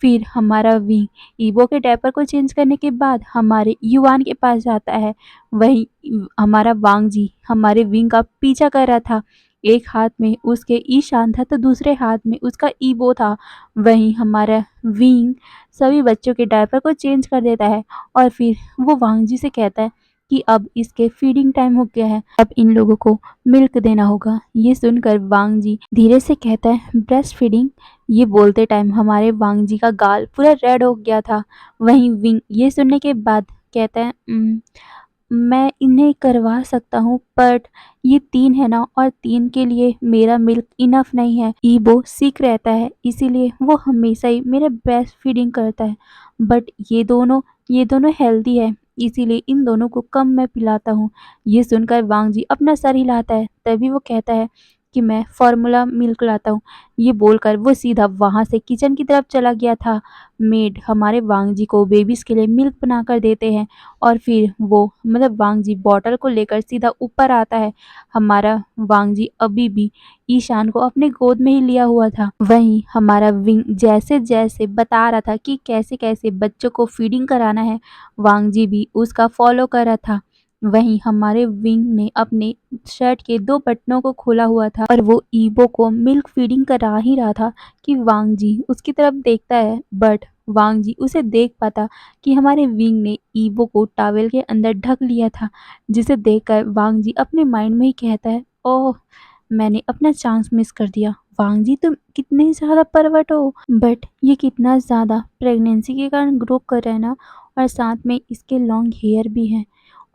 फिर हमारा विंग ईबो के डायपर को चेंज करने के बाद हमारे युवान के पास जाता है। वहीं हमारा वांगजी हमारे विंग का पीछा कर रहा था। एक हाथ में उसके ईशान था तो दूसरे हाथ में उसका ईबो था। वहीं हमारा विंग सभी बच्चों के डायपर को चेंज कर देता है और फिर वो वांगजी से कहता है कि अब इसके फीडिंग टाइम हो गया है, अब इन लोगों को मिल्क देना होगा। ये सुनकर वांगजी धीरे से कहता है, ब्रेस्ट फीडिंग। ये बोलते टाइम हमारे वांगजी का गाल पूरा रेड हो गया था। वहीं विंग ये सुनने के बाद कहता है, मैं इन्हें करवा सकता हूँ, बट ये 3 है ना और 3 के लिए मेरा मिल्क इनफ नहीं है। ईबो सिक रहता है इसीलिए वो हमेशा ही मेरे ब्रेस्ट फीडिंग करता है, बट ये दोनों हेल्दी है इसीलिए इन दोनों को कम मैं पिलाता हूँ। ये सुनकर वांगजी अपना सर हिलाता है। तभी वो कहता है कि मैं फॉर्मूला मिल्क लाता हूँ। ये बोलकर वो सीधा वहाँ से किचन की तरफ चला गया था। मेड हमारे वांगजी को बेबीज के लिए मिल्क बनाकर देते हैं और फिर वो वांगजी बॉटल को लेकर सीधा ऊपर आता है। हमारा वांगजी अभी भी ईशान को अपने गोद में ही लिया हुआ था। वहीं हमारा विंग जैसे जैसे बता रहा था कि कैसे कैसे बच्चों को फीडिंग कराना है, वांगजी भी उसका फॉलो कर रहा था। वहीं हमारे विंग ने अपने शर्ट के 2 बटनों को खोला हुआ था और वो ईबो को मिल्क फीडिंग करा ही रहा था कि वांगजी उसकी तरफ देखता है, बट वांगजी उसे देख पाता कि हमारे विंग ने ईबो को टॉवेल के अंदर ढक लिया था। जिसे देखकर वांगजी अपने माइंड में ही कहता है, ओह, मैंने अपना चांस मिस कर दिया। वांगजी तुम कितने ज़्यादा परवट हो, बट ये कितना ज़्यादा प्रेगनेंसी के कारण ग्रो कर रहा है ना, और साथ में इसके लॉन्ग हेयर भी हैं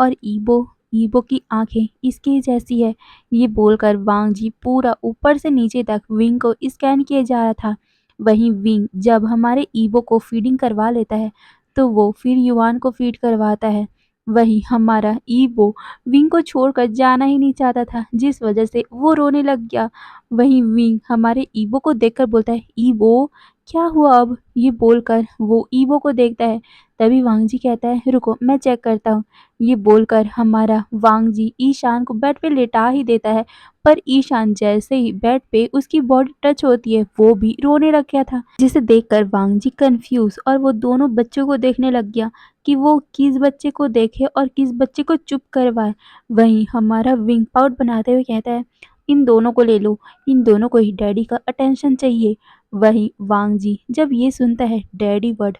और ईबो ईबो की आंखें इसके जैसी है। ये बोलकर वांगजी पूरा ऊपर से नीचे तक विंग को स्कैन किए जा रहा था। वहीं विंग जब हमारे ईबो को फीडिंग करवा लेता है तो वो फिर युवान को फीड करवाता है। वहीं हमारा ईबो विंग को छोड़कर जाना ही नहीं चाहता था, जिस वजह से वो रोने लग गया। वहीं विंग हमारे ईबो को देखकर बोलता है, ईबो क्या हुआ अब? ये बोलकर वो ईवो को देखता है। तभी वांग जी कहता है, रुको मैं चेक करता हूँ। ये बोलकर हमारा वांग जी ईशान को बेड पे लेटा ही देता है, पर ईशान जैसे ही बेड पे उसकी बॉडी टच होती है, वो भी रोने लग गया था, जिसे देखकर वांग जी कंफ्यूज और वो दोनों बच्चों को देखने लग गया कि वो किस बच्चे को देखे और किस बच्चे को चुप करवाए। वहीं हमारा विंग आउट बनाते हुए कहता है, इन दोनों को ले लो, इन दोनों को ही डैडी का अटेंशन चाहिए। वहीं वांग जी जब ये सुनता है डैडी वर्ड,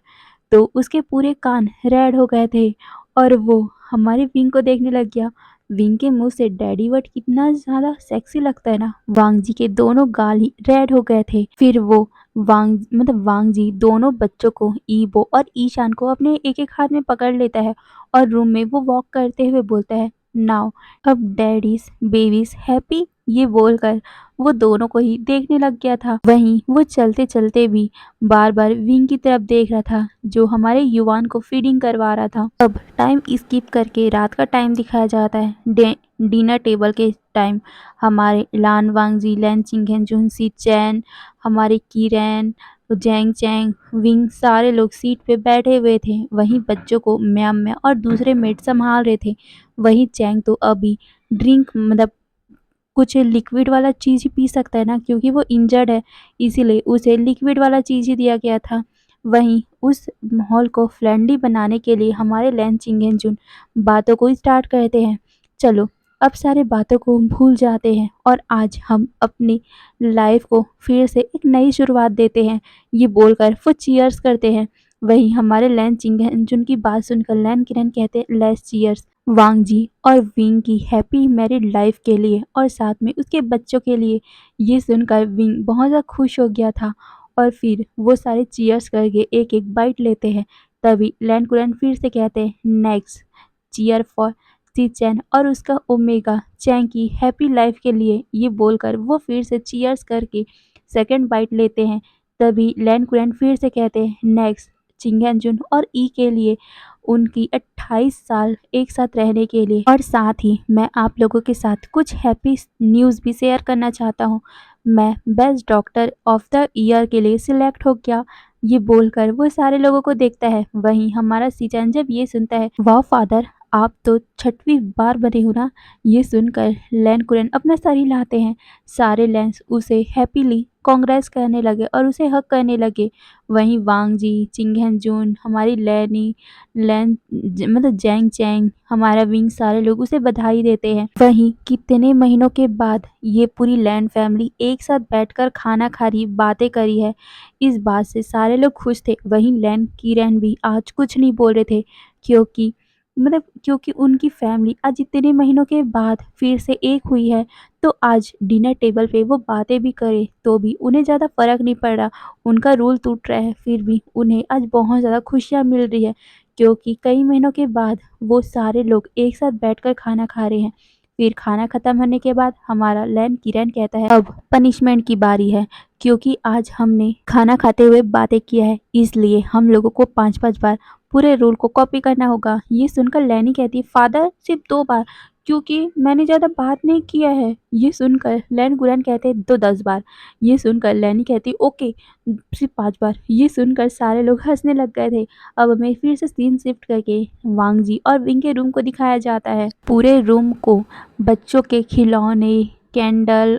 तो उसके पूरे कान रेड हो गए थे और वो हमारे विंग को देखने लग गया। विंग के मुंह से डैडी वर्ड कितना ज्यादा सेक्सी लगता है ना। वांग जी के दोनों गाल ही रेड हो गए थे। फिर वो वांग जी दोनों बच्चों को, ईबो और ईशान को अपने एक एक हाथ में पकड़ लेता है और रूम में वो वॉक करते हुए बोलता है, नाउ अब डैडीज बेबीज हैप्पी। ये बोलकर वो दोनों को ही देखने लग गया था। वहीं वो चलते चलते भी बार बार विंग की तरफ देख रहा था, जो हमारे युवान को फीडिंग करवा रहा था। अब टाइम स्किप करके रात का टाइम दिखाया जाता है। डिनर टेबल के टाइम हमारे लान वांगजी, लैन चिंगेन, जुनसी चैन, हमारे किरैन, जैंग चैंग, विंग सारे लोग सीट पे बैठे हुए थे। वहीं बच्चों को म्याम म्या और दूसरे मेट संभाल रहे थे। वहीं चैंग तो अभी ड्रिंक कुछ लिक्विड वाला चीज़ ही पी सकता है ना, क्योंकि वो इंजर्ड है, इसीलिए उसे लिक्विड वाला चीज़ ही दिया गया था। वहीं उस माहौल को फ्रेंडली बनाने के लिए हमारे लैन चिंगेंजुन बातों को स्टार्ट करते हैं। चलो अब सारे बातों को भूल जाते हैं और आज हम अपनी लाइफ को फिर से एक नई शुरुआत देते हैं। ये बोलकर वो चीयर्स करते हैं। वहीं हमारे लैन चिंगेंजुन की बात सुनकर लैन किरण कहते हैं, लेट्स चीयर्स वांग जी और विंग की हैप्पी मैरिड लाइफ के लिए और साथ में उसके बच्चों के लिए। ये सुनकर विंग बहुत ज़्यादा खुश हो गया था और फिर वो सारे चीयर्स करके एक एक बाइट लेते हैं। तभी लैंड कुरैन फिर से कहते हैं, नेक्स्ट चीयर फॉर सी चैन और उसका ओमेगा चैंग की हैप्पी लाइफ के लिए। ये बोलकर वो फिर से चीयर्स करके सेकंड बाइट लेते हैं। तभी लैंड कुरैन फिर से कहते हैं, नेक्स्ट चिंगेंजुन और ई के लिए, उनकी 28 साल एक साथ रहने के लिए। और साथ ही मैं आप लोगों के साथ कुछ हैप्पी न्यूज़ भी शेयर करना चाहता हूँ। मैं best doctor of the year के लिए सिलेक्ट हो गया। ये बोलकर वो सारे लोगों को देखता है। वहीं हमारा सीचन जब ये सुनता है, वाह फादर आप तो 6वीं बार बने हो ना। ये सुनकर लैन कुरन अपना सर हिलाते हैं। सारे लैंस उसे हैप्पीली कांग्रेस करने लगे और उसे हक करने लगे। वहीं वांग जी, चिंगहन जून, हमारी लैनी जैंग चैंग, हमारा विंग सारे लोग उसे बधाई देते हैं। वहीं कितने महीनों के बाद ये पूरी लैंड फैमिली एक साथ बैठकर खाना खा रही, बातें करी है। इस बात से सारे लोग खुश थे। वहीं लैंड किरण भी आज कुछ नहीं बोल रहे थे, क्योंकि उनकी फैमिली आज इतने महीनों के बाद फिर से एक हुई है। तो आज डिनर टेबल पे वो बातें भी करे तो भी उन्हें ज़्यादा फर्क नहीं पड़ रहा। उनका रूल टूट रहा है, फिर भी उन्हें आज बहुत ज़्यादा खुशियाँ मिल रही है, क्योंकि कई महीनों के बाद वो सारे लोग एक साथ बैठकर खाना खा रहे हैं। फिर खाना खत्म होने के बाद हमारा लैन किरण कहता है, अब पनिशमेंट की बारी है, क्योंकि आज हमने खाना खाते हुए बातें किया है, इसलिए हम लोगों को 5-5 बार पूरे रूल को कॉपी करना होगा। ये सुनकर लैनी कहती है, फादर सिर्फ 2 बार, क्योंकि मैंने ज़्यादा बात नहीं किया है। ये सुनकर लैन गुरन कहते हैं, तो 10 बार। ये सुनकर लैनी कहती, ओके सिर्फ 5 बार। ये सुनकर सारे लोग हंसने लग गए थे। अब हमें फिर से सीन शिफ्ट करके वांग जी और विंग के रूम को दिखाया जाता है। पूरे रूम को बच्चों के खिलौने, कैंडल,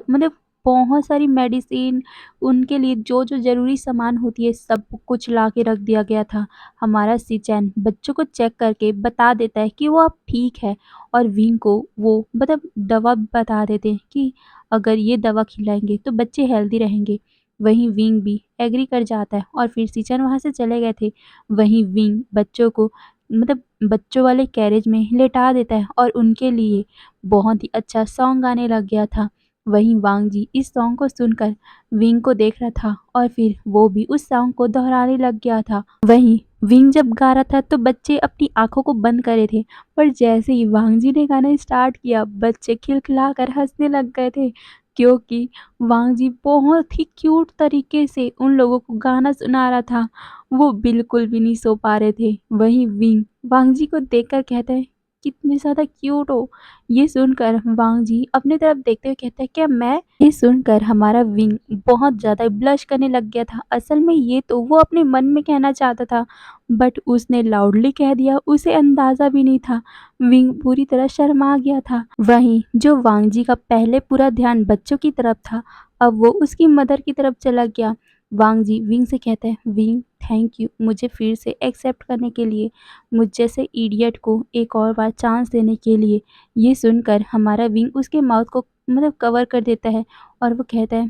बहुत सारी मेडिसिन, उनके लिए जो जो ज़रूरी सामान होती है सब कुछ ला के रख दिया गया था। हमारा सिचैन बच्चों को चेक करके बता देता है कि वो अब ठीक है और विंग को वो दवा बता देते हैं कि अगर ये दवा खिलाएंगे तो बच्चे हेल्दी रहेंगे। वहीं विंग भी एग्री कर जाता है और फिर सिचैन वहाँ से चले गए थे। वहीं विंग बच्चों को बच्चों वाले कैरेज में लेटा देता है और उनके लिए बहुत ही अच्छा सॉन्ग गाने लग गया था। वहीं वांग जी इस सॉन्ग को सुनकर विंग को देख रहा था और फिर वो भी उस सॉन्ग को दोहराने लग गया था। वहीं विंग जब गा रहा था तो बच्चे अपनी आंखों को बंद करे थे, पर जैसे ही वांग जी ने गाना स्टार्ट किया बच्चे खिलखिलाकर हंसने लग गए थे, क्योंकि वांग जी बहुत ही क्यूट तरीके से उन लोगों को गाना सुना रहा था। वो बिल्कुल भी नहीं सो पा रहे थे। वहीं विंग वांग जी को देखकर कहता है, कितने ज़्यादा क्यूट हो। ये सुनकर वांग जी अपनी तरफ देखते हुए कहता है, क्या मैं? ये सुनकर हमारा विंग बहुत ज़्यादा ब्लश करने लग गया था। असल में ये तो वो अपने मन में कहना चाहता था, बट उसने लाउडली कह दिया, उसे अंदाज़ा भी नहीं था। विंग पूरी तरह शर्मा गया था। वहीं जो वांग जी का पहले पूरा ध्यान बच्चों की तरफ था, अब वो उसकी मदर की तरफ चला गया। वांग जी विंग से कहते हैं, विंग थैंक यू मुझे फिर से एक्सेप्ट करने के लिए, मुझ जैसे इडियट को एक और बार चांस देने के लिए। ये सुनकर हमारा विंग उसके माउथ को कवर कर देता है और वो कहता है,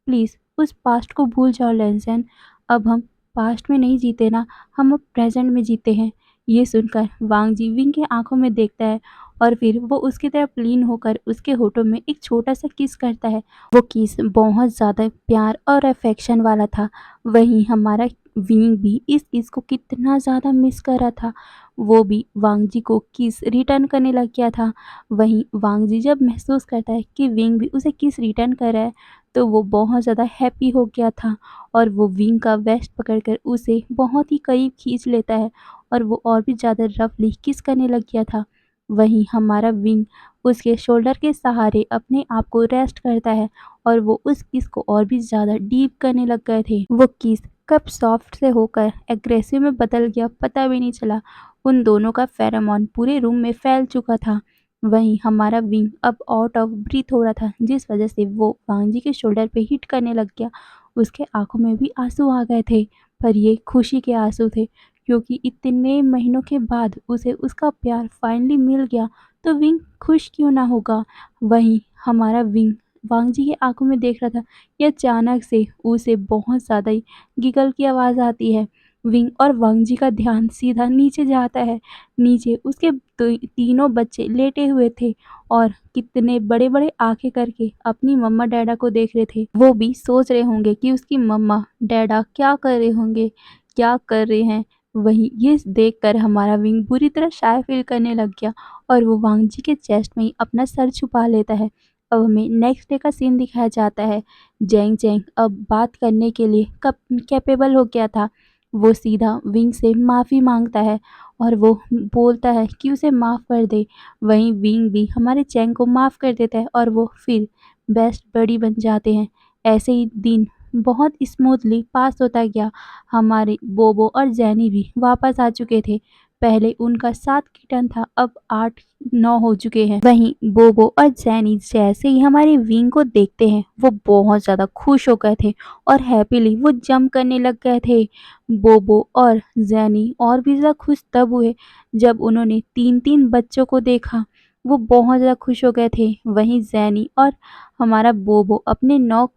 प्लीज़ उस पास्ट को भूल जाओ लेंसन, अब हम पास्ट में नहीं जीते ना, हम अब प्रेजेंट में जीते हैं। ये सुनकर वांग जी विंग की आंखों में देखता है और फिर वो उसकी तरफ लीन होकर उसके होठों में एक छोटा सा किस करता है। वो किस बहुत ज़्यादा प्यार और अफेक्शन वाला था। वहीं हमारा विंग भी इस किस को कितना ज़्यादा मिस कर रहा था। वो भी वांग जी को किस रिटर्न करने लग गया था। वहीं वांग जी जब महसूस करता है कि विंग भी उसे किस रिटर्न कर रहा है, तो वो बहुत ज़्यादा हैप्पी हो गया था और वो विंग का वेस्ट पकड़कर उसे बहुत ही करीब खींच लेता है और वो और भी ज़्यादा रफली किस करने लग गया था। वहीं हमारा विंग उसके शोल्डर के सहारे अपने आप को रेस्ट करता है और वो उस किस को और भी ज़्यादा डीप करने लग गए थे। वो किस कब सॉफ्ट से होकर एग्रेसिव में बदल गया पता भी नहीं चला। उन दोनों का फेरोमोन पूरे रूम में फैल चुका था। वहीं हमारा विंग अब आउट ऑफ ब्रीथ हो रहा था, जिस वजह से वो वांग जी के शोल्डर पे हिट करने लग गया। उसके आंखों में भी आंसू आ गए थे, पर ये खुशी के आंसू थे, क्योंकि इतने महीनों के बाद उसे उसका प्यार फाइनली मिल गया, तो विंग खुश क्यों ना होगा। वहीं हमारा विंग वांग जी की आंखों में देख रहा था कि अचानक से उसे बहुत ज़्यादा ही गिगल की आवाज़ आती है। विंग और वांग जी का ध्यान सीधा नीचे जाता है। नीचे उसके तीनों बच्चे लेटे हुए थे और कितने बड़े बड़े आंखें करके अपनी मम्मा डैडा को देख रहे थे। वो भी सोच रहे होंगे कि उसकी मम्मा डैडा क्या कर रहे होंगे, क्या कर रहे हैं। वहीं ये देखकर हमारा विंग बुरी तरह शाय फील करने लग गया और वो वांग जी के चेस्ट में ही अपना सर छुपा लेता है। अब हमें नेक्स्ट डे का सीन दिखाया जाता है। जेंग जेंग अब बात करने के लिए कब कैपेबल हो गया था। वो सीधा विंग से माफ़ी मांगता है और वो बोलता है कि उसे माफ़ कर दे। वहीं विंग भी हमारे चैंग को माफ़ कर देता है और वो फिर बेस्ट बडी बन जाते हैं। ऐसे ही दिन बहुत स्मूथली पास होता गया। हमारे बोबो और जैनी भी वापस आ चुके थे। पहले उनका 7 किटन था, अब 8-9 हो चुके हैं। वहीं बोबो और जैनी जैसे ही हमारे विंग को देखते हैं, वो बहुत ज़्यादा खुश हो गए थे और हैप्पीली वो जंप करने लग गए थे। बोबो और जैनी और भी ज़्यादा खुश तब हुए जब उन्होंने 3-3 बच्चों को देखा। वो बहुत ज़्यादा खुश हो गए थे। वहीं जैनी और हमारा बोबो अपने 9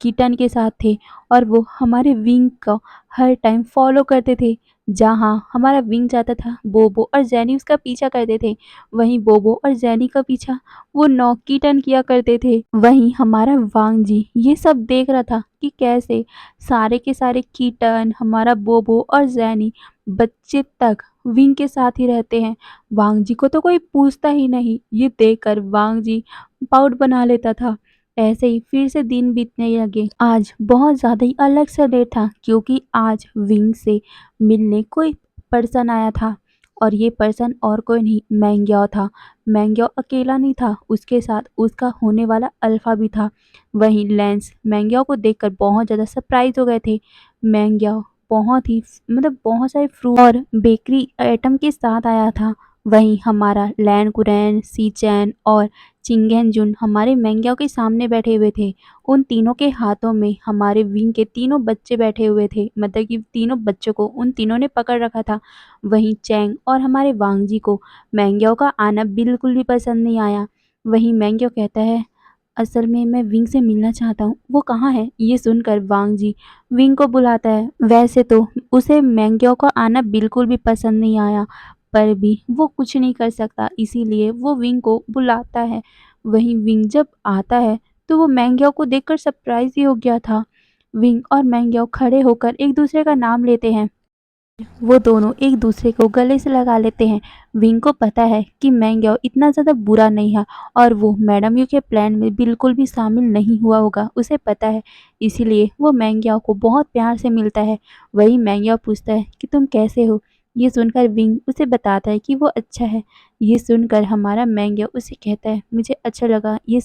किटन के साथ थे और वो हमारे विंग को हर टाइम फॉलो करते थे। जहाँ हमारा विंग जाता था, बोबो और जैनी उसका पीछा करते थे। वहीं बोबो और जैनी का पीछा वो नौकी टन किया करते थे। वहीं हमारा वांग जी ये सब देख रहा था कि कैसे सारे के सारे कीटन, हमारा बोबो और जैनी, बच्चे तक विंग के साथ ही रहते हैं। वांग जी को तो कोई पूछता ही नहीं। ये देखकर वांग जी प्राउड बना लेता था। ऐसे ही फिर से दिन बीतने लगे। आज बहुत ज़्यादा ही अलग सा डे था, क्योंकि आज विंग से मिलने कोई पर्सन आया था और ये पर्सन और कोई नहीं, मैंग्याओ था। मैंग्याओ अकेला नहीं था, उसके साथ उसका होने वाला अल्फा भी था। वहीं लेंस मैंग्याओ को देखकर बहुत ज़्यादा सरप्राइज हो गए थे। मैंग्याओ बहुत ही बहुत सारे फ्रूट और बेकरी आइटम के साथ आया था। वहीं हमारा लैन कुरैन, सी चैन और चिंगेन जुन हमारे मैंग्याओ के सामने बैठे हुए थे। उन तीनों के हाथों में हमारे विंग के तीनों बच्चे बैठे हुए थे, मतलब कि तीनों बच्चों को उन तीनों ने पकड़ रखा था। वहीं चैंग और हमारे वांग जी को मैंग्याओ का आना बिल्कुल भी पसंद नहीं आया। वहीं मैंग्याओ कहता है, असल में मैं विंग से मिलना चाहता हूँ, वो कहाँ है? ये सुनकर वांग जी विंग को बुलाता है। वैसे तो उसे मैंग्याओ का आना बिल्कुल भी पसंद नहीं आया, पर भी वो कुछ नहीं कर सकता, इसीलिए वो विंग को बुलाता है। वहीं विंग जब आता है तो वो मैंग्याओ को देखकर सरप्राइज ही हो गया था। विंग और मैंग्याओ खड़े होकर एक दूसरे का नाम लेते हैं। वो दोनों एक दूसरे को गले से लगा लेते हैं। विंग को पता है कि मैंग्याओ इतना ज़्यादा बुरा नहीं है और वो मैडम यू के प्लान में बिल्कुल भी शामिल नहीं हुआ होगा, उसे पता है। इसीलिए वो मैंग्याओ को बहुत प्यार से मिलता है। वही मैंग्याओ पूछता है कि तुम कैसे हो? ये सुनकर विंग उसे बताता है कि वो अच्छा है। ये सुनकर हमारा मैंग्यो उसे कहता है मुझे अच्छा लगा। ये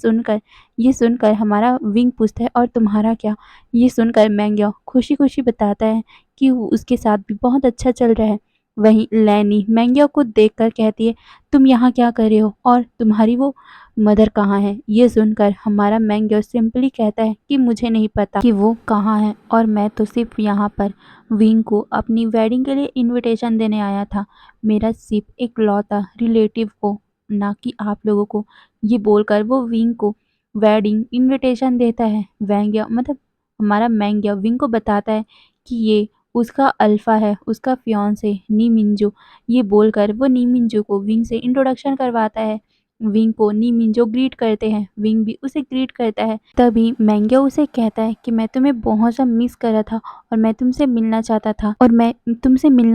सुनकर हमारा विंग पूछता है और तुम्हारा क्या? ये सुनकर मैंग्यो खुशी-खुशी बताता है कि उसके साथ भी बहुत अच्छा चल रहा है। वहीं लैनी मैंग्यो को देखकर कहती है तुम यहाँ क्या कर रहे हो और तुम्हारी वो मदर कहाँ है? ये सुनकर हमारा मैंग्यो सिंपली कहता है कि मुझे नहीं पता कि वो कहाँ है और मैं तो सिर्फ यहाँ पर विंग को अपनी वेडिंग के लिए इनविटेशन देने आया था। मेरा सिर्फ इकलौता रिलेटिव को, ना कि आप लोगों को। ये बोलकर वो विंग को वेडिंग इनविटेशन देता है। वैंग्या मतलब हमारा मैंग्या विंग को बताता है कि ये उसका अल्फा है, उसका फियांसे नी मिंजो। ये बोलकर वो नी मिंजो को विंग से इंट्रोडक्शन करवाता है। विंग को नी मिंजो ग्रीट करते हैं, विंग भी उसे ग्रीट करता है। तभी मैंग्या उसे कहता है कि मैं तुम्हें बहुत सा मिस कर रहा था और मैं तुमसे मिलना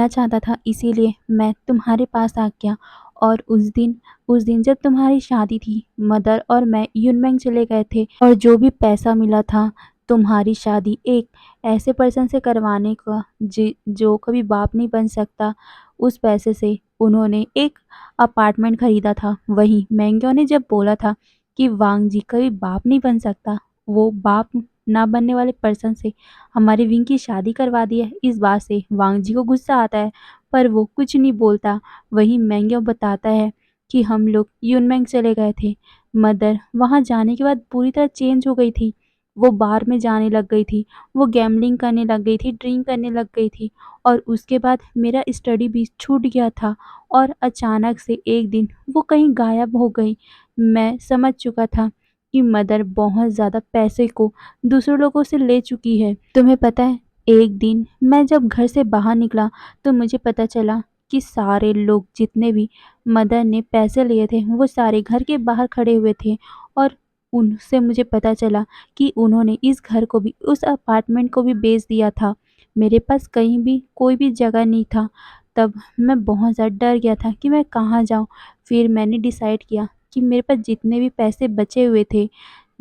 चाहता था, इसीलिए मैं तुम्हारे पास आ गया। और उस दिन जब तुम्हारी शादी थी, मदर और मैं युनमेंग चले गए थे और जो भी पैसा मिला था तुम्हारी शादी एक ऐसे पर्सन से करवाने का जो कभी बाप नहीं बन सकता, उस पैसे से उन्होंने एक अपार्टमेंट खरीदा था। वहीं मैंग्यो ने जब बोला था कि वांग जी कभी बाप नहीं बन सकता, वो बाप ना बनने वाले पर्सन से हमारी विंग की शादी करवा दी है। इस बात से वांग जी को गुस्सा आता है, पर वो कुछ नहीं बोलता। वहीं मैंग्यो बताता है कि हम लोग यूनमेंग चले गए थे। मदर वहाँ जाने के बाद पूरी तरह चेंज हो गई थी। वो बार में जाने लग गई थी, वो गैम्बलिंग करने लग गई थी, ड्रिंक करने लग गई थी और उसके बाद मेरा स्टडी भी छूट गया था और अचानक से एक दिन वो कहीं गायब हो गई। मैं समझ चुका था कि मदर बहुत ज़्यादा पैसे को दूसरे लोगों से ले चुकी है। तुम्हें पता है, एक दिन मैं जब घर से बाहर निकला तो मुझे पता चला कि सारे लोग जितने भी मदर ने पैसे लिए थे वो सारे घर के बाहर खड़े हुए थे और उनसे मुझे पता चला कि उन्होंने इस घर को भी, उस अपार्टमेंट को भी बेच दिया था। मेरे पास कहीं भी कोई भी जगह नहीं था। तब मैं बहुत ज़्यादा डर गया था कि मैं कहाँ जाऊँ। फिर मैंने डिसाइड किया कि मेरे पास जितने भी पैसे बचे हुए थे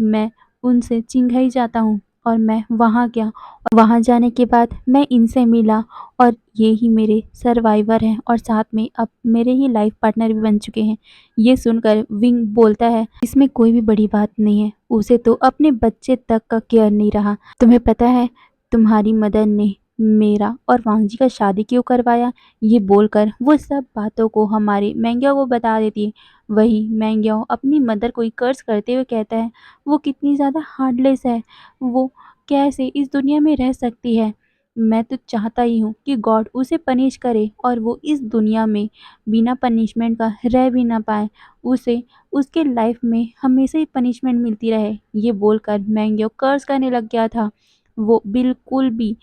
मैं उनसे चिंघाई जाता हूँ और मैं वहाँ गया और वहाँ जाने के बाद मैं इनसे मिला और ये ही मेरे सर्वाइवर हैं और साथ में अब मेरे ही लाइफ पार्टनर भी बन चुके हैं। ये सुनकर विंग बोलता है इसमें कोई भी बड़ी बात नहीं है, उसे तो अपने बच्चे तक का केयर नहीं रहा। तुम्हें पता है तुम्हारी मदर ने मेरा और वांगजी का शादी क्यों करवाया? ये बोलकर वो सब बातों को हमारे मैंग्यो को बता देती है। वही मैंग्यो अपनी मदर को ही कर्ज करते हुए कहता है वो कितनी ज़्यादा हार्टलेस है, वो कैसे इस दुनिया में रह सकती है। मैं तो चाहता ही हूँ कि गॉड उसे पनिश करे और वो इस दुनिया में बिना पनिशमेंट का रह भी ना पाए, उसे उसके लाइफ में हमेशा ही पनिशमेंट मिलती रहे। ये बोलकर मैंग्यो कर्ज करने लग गया था। वो बिल्कुल भी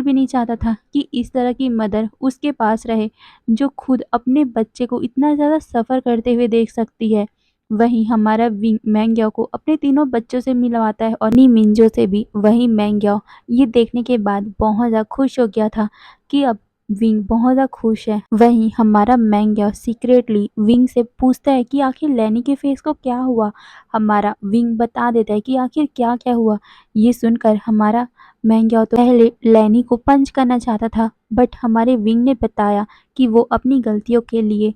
नहीं चाहता था कि इस तरह की मदर उसके पास रहे, जो खुद अपने बच्चे को इतना ज़्यादा सफ़र करते हुए देख सकती है। वहीं हमारा विंग मैंग्यो को अपने तीनों बच्चों से मिलवाता है और नी मिंजो से भी। वहीं मैंग्यो ये देखने के बाद बहुत ज़्यादा खुश हो गया था कि अब विंग बहुत ज़्यादा खुश है। वहीं हमारा मैंग्यो सीक्रेटली विंग से पूछता है कि आखिर लैनी के फेस को क्या हुआ। हमारा विंग बता देता है कि आखिर क्या क्या हुआ। ये सुनकर हमारा मैंग्यो तो पहले लैनी को पंच करना चाहता था, बट हमारे विंग ने बताया कि वो अपनी गलतियों के लिए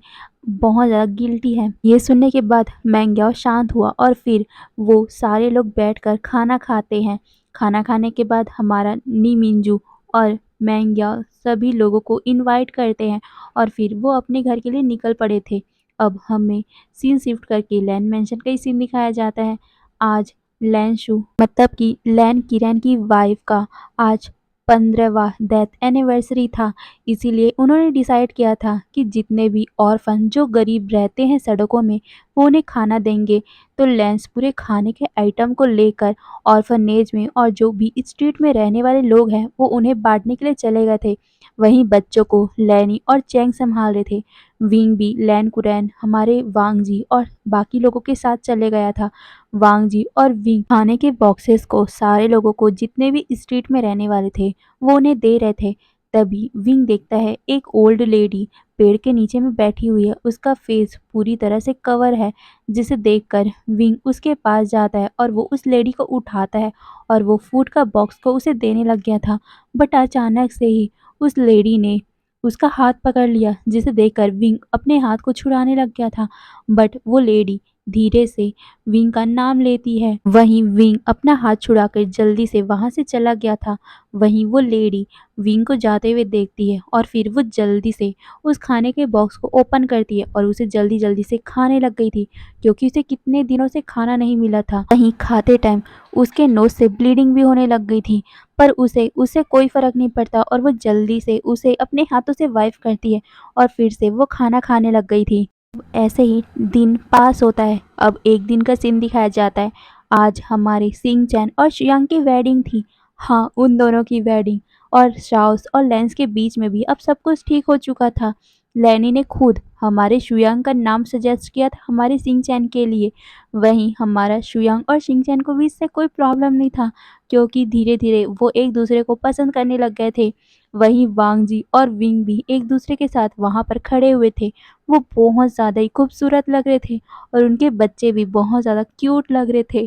बहुत ज़्यादा गिल्टी है। ये सुनने के बाद मैंग्यो शांत हुआ और फिर वो सारे लोग बैठकर खाना खाते हैं। खाना खाने के बाद हमारा नी मिंजू और मैंग्यो सभी लोगों को इनवाइट करते हैं और फिर वो अपने घर के लिए निकल पड़े थे। अब हमें सीन शिफ्ट करके लैन मेंशन का ही सीन दिखाया जाता है। आज लैन शू मतलब कि लैन किरण की वाइफ का आज 15वां डेथ एनिवर्सरी था, इसीलिए उन्होंने डिसाइड किया था कि जितने भी ऑर्फन जो गरीब रहते हैं सड़कों में वो उन्हें खाना देंगे। तो लैंस पूरे खाने के आइटम को लेकर ऑर्फनेज में और जो भी स्ट्रीट में रहने वाले लोग हैं वो उन्हें बांटने के लिए चले गए थे। वहीं बच्चों को लैनी और चैंग संभाल रहे थे। विंग भी लैन कुरैन हमारे वांग जी और बाकी लोगों के साथ चले गया था। वांग जी और विंग खाने के बॉक्सेस को सारे लोगों को जितने भी स्ट्रीट में रहने वाले थे वो उन्हें दे रहे थे। तभी विंग देखता है एक ओल्ड लेडी पेड़ के नीचे में बैठी हुई है, उसका फेस पूरी तरह से कवर है, जिसे देखकर विंग उसके पास जाता है और वो उस लेडी को उठाता है और वो फूड का बॉक्स को उसे देने लग गया था। बट अचानक से ही उस लेडी ने उसका हाथ पकड़ लिया, जिसे देखकर विंग अपने हाथ को छुड़ाने लग गया था, बट वो लेडी धीरे से विंग का नाम लेती है। वहीं विंग अपना हाथ छुड़ाकर जल्दी से वहां से चला गया था। वहीं वो लेडी विंग को जाते हुए देखती है और फिर वो जल्दी से उस खाने के बॉक्स को ओपन करती है और उसे जल्दी जल्दी से खाने लग गई थी, क्योंकि उसे कितने दिनों से खाना नहीं मिला था। वहीं खाते टाइम उसके नोज से ब्लीडिंग भी होने लग गई थी, पर उसे उससे कोई फर्क नहीं पड़ता और वो जल्दी से उसे अपने हाथों से वाइप करती है और फिर से वो खाना खाने लग गई थी। ऐसे ही दिन पास होता है। अब एक दिन का सीन दिखाया जाता है। आज हमारे सिंह चैन और श्रेयांक की वेडिंग थी। हाँ, उन दोनों की वेडिंग। और शाओस और लेंस के बीच में भी अब सब कुछ ठीक हो चुका था। लैनी ने खुद हमारे शुयांग का नाम सजेस्ट किया था हमारे सिंह चैन के लिए। वहीं हमारा शुयांग और सिंह चैन को भी इससे कोई प्रॉब्लम नहीं था, क्योंकि धीरे धीरे वो एक दूसरे को पसंद करने लग गए थे। वहीं वांग जी और विंग भी एक दूसरे के साथ वहां पर खड़े हुए थे। वो बहुत ज़्यादा ही खूबसूरत लग रहे थे और उनके बच्चे भी बहुत ज़्यादा क्यूट लग रहे थे।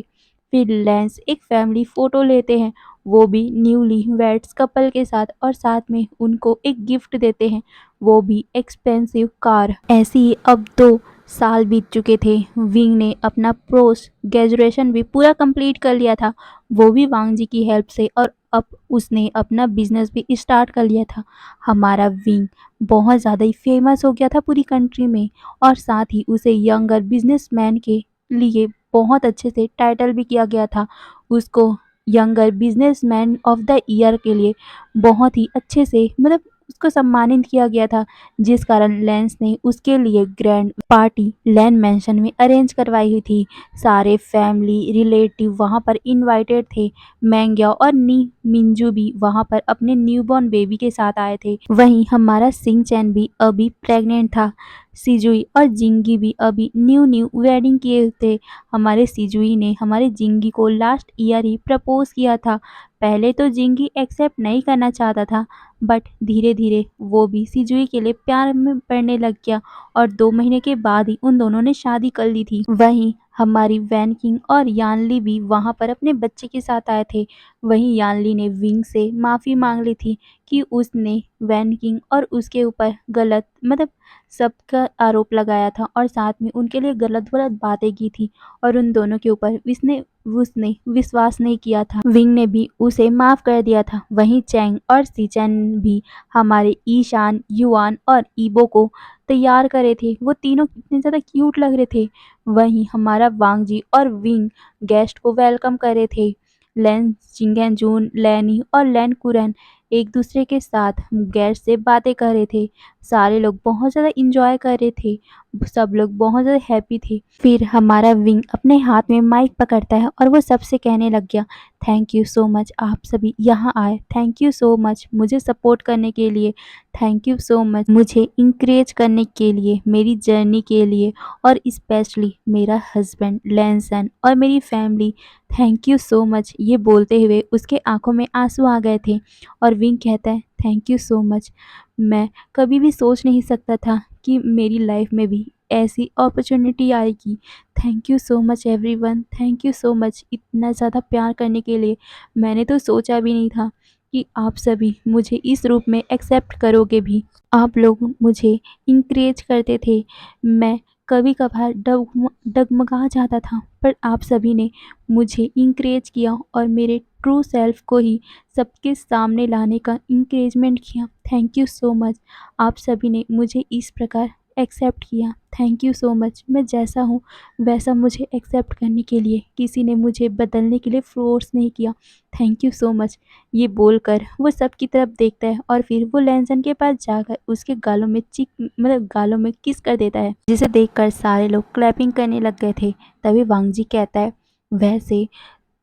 फिर लेंस एक फैमिली फ़ोटो लेते हैं, वो भी न्यूली वेड्स कपल के साथ, और साथ में उनको एक गिफ्ट देते हैं, वो भी एक्सपेंसिव कार। ऐसे ही अब 2 साल बीत चुके थे। विंग ने अपना पोस्ट ग्रेजुएशन भी पूरा कंप्लीट कर लिया था, वो भी वांग जी की हेल्प से, और अब उसने अपना बिजनेस भी स्टार्ट कर लिया था। हमारा विंग बहुत ज़्यादा ही फेमस हो गया था पूरी कंट्री में, और साथ ही उसे यंगर बिजनेसमैन के लिए बहुत अच्छे से टाइटल भी किया गया था। उसको younger businessman of the year के लिए बहुत ही अच्छे से, मतलब उसको सम्मानित किया गया था, जिस कारण लेंस ने उसके लिए ग्रैंड पार्टी लैन मैंशन में अरेंज करवाई हुई थी। सारे फैमिली रिलेटिव वहां पर इनवाइटेड थे। मैंग्या और नी मिंजू भी वहां पर अपने न्यूबॉर्न बेबी के साथ आए थे। वहीं हमारा सिंह चैन भी अभी प्रेग्नेंट था। सिजुई और जिंगी भी अभी न्यू न्यू वेडिंग किए थे। हमारे सिजुई ने हमारे जिंगी को लास्ट ईयर ही प्रपोज किया था। पहले तो जिंगी एक्सेप्ट नहीं करना चाहता था, बट धीरे धीरे वो भी सिजुई के लिए प्यार में पड़ने लग गया और 2 महीने के बाद ही उन दोनों ने शादी कर ली थी। वहीं हमारी वैन किंग और यानली भी वहां पर अपने बच्चे के साथ आए थे। वहीं यानली ने विंग से माफ़ी मांग ली थी कि उसने वैन किंग और उसके ऊपर गलत, मतलब सबका आरोप लगाया था और साथ में उनके लिए गलत गलत बातें की थी, और उन दोनों के ऊपर उसने उसने विश्वास नहीं किया था। विंग ने भी उसे माफ कर दिया था। वहीं चैंग और सीचैन भी हमारे ईशान, युआन और ईबो को तैयार करे थे। वो तीनों कितने ज़्यादा क्यूट लग रहे थे। वहीं हमारा वांग जी और विंग गेस्ट को वेलकम करे थे। लैन चिंगेंजून, लैनी और लैन कुरन एक दूसरे के साथ गेस्ट से बातें कर रहे थे। सारे लोग बहुत ज़्यादा इंजॉय कर रहे थे। सब लोग बहुत ज़्यादा हैप्पी थे। फिर हमारा विंग अपने हाथ में माइक पकड़ता है और वो सबसे कहने लग गया, थैंक यू सो मच, आप सभी यहाँ आए, थैंक यू सो मच मुझे सपोर्ट करने के लिए, थैंक यू सो मच मुझे इंकरेज करने के लिए, मेरी जर्नी के लिए, और स्पेशली मेरा हस्बैंड लैनसन और मेरी family, thank you so much. ये बोलते हुए उसके आंखों में आंसू आ गए थे और विंग कहता है, थैंक यू सो मच। मैं कभी भी सोच नहीं सकता था कि मेरी लाइफ में भी ऐसी अपॉर्चुनिटी आएगी। Thank you so much everyone, thank you so much इतना ज़्यादा प्यार करने के लिए। मैंने तो सोचा भी नहीं था कि आप सभी मुझे इस रूप में एक्सेप्ट करोगे भी। आप लोग मुझे इंकरेज करते थे। मैं कभी कभार डगमगा जाता था, पर आप सभी ने मुझे इंकरेज किया और मेरे ट्रू सेल्फ को ही सबके सामने लाने का इंकरेजमेंट किया। Thank you so much. आप सभी ने मुझे इस प्रकार एक्सेप्ट किया। Thank you so much. मैं जैसा हूँ वैसा मुझे एक्सेप्ट करने के लिए किसी ने मुझे बदलने के लिए फोर्स नहीं किया। Thank you so much. ये बोलकर वो सबकी तरफ देखता है और फिर वो लैनसन के पास जाकर उसके गालों में मतलब गालों में किस कर देता है, जिसे देखकर सारे लोग क्लैपिंग करने लग गए थे। तभी वांग जी कहता है, वैसे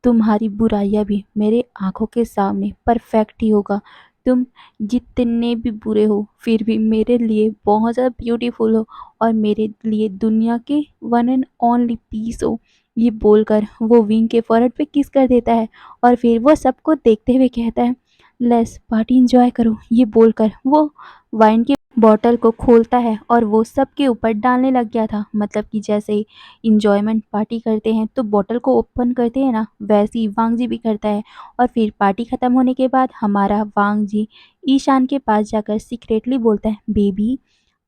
तुम्हारी बुराइयां भी मेरे आंखों के सामने परफेक्ट ही होगा। तुम जितने भी बुरे हो फिर भी मेरे लिए बहुत ज़्यादा ब्यूटीफुल हो और मेरे लिए दुनिया के वन एंड ओनली पीस हो। ये बोलकर वो विंग के फॉरहेड पे किस कर देता है और फिर वो सबको देखते हुए कहता है, लेट्स पार्टी इंजॉय करो। ये बोलकर वो वाइन के बॉटल को खोलता है और वो सबके ऊपर डालने लग गया था। मतलब कि जैसे इंजॉयमेंट पार्टी करते हैं तो बॉटल को ओपन करते हैं ना, वैसे ही वांग जी भी करता है। और फिर पार्टी ख़त्म होने के बाद हमारा वांग जी ईशान के पास जाकर सीक्रेटली बोलता है, बेबी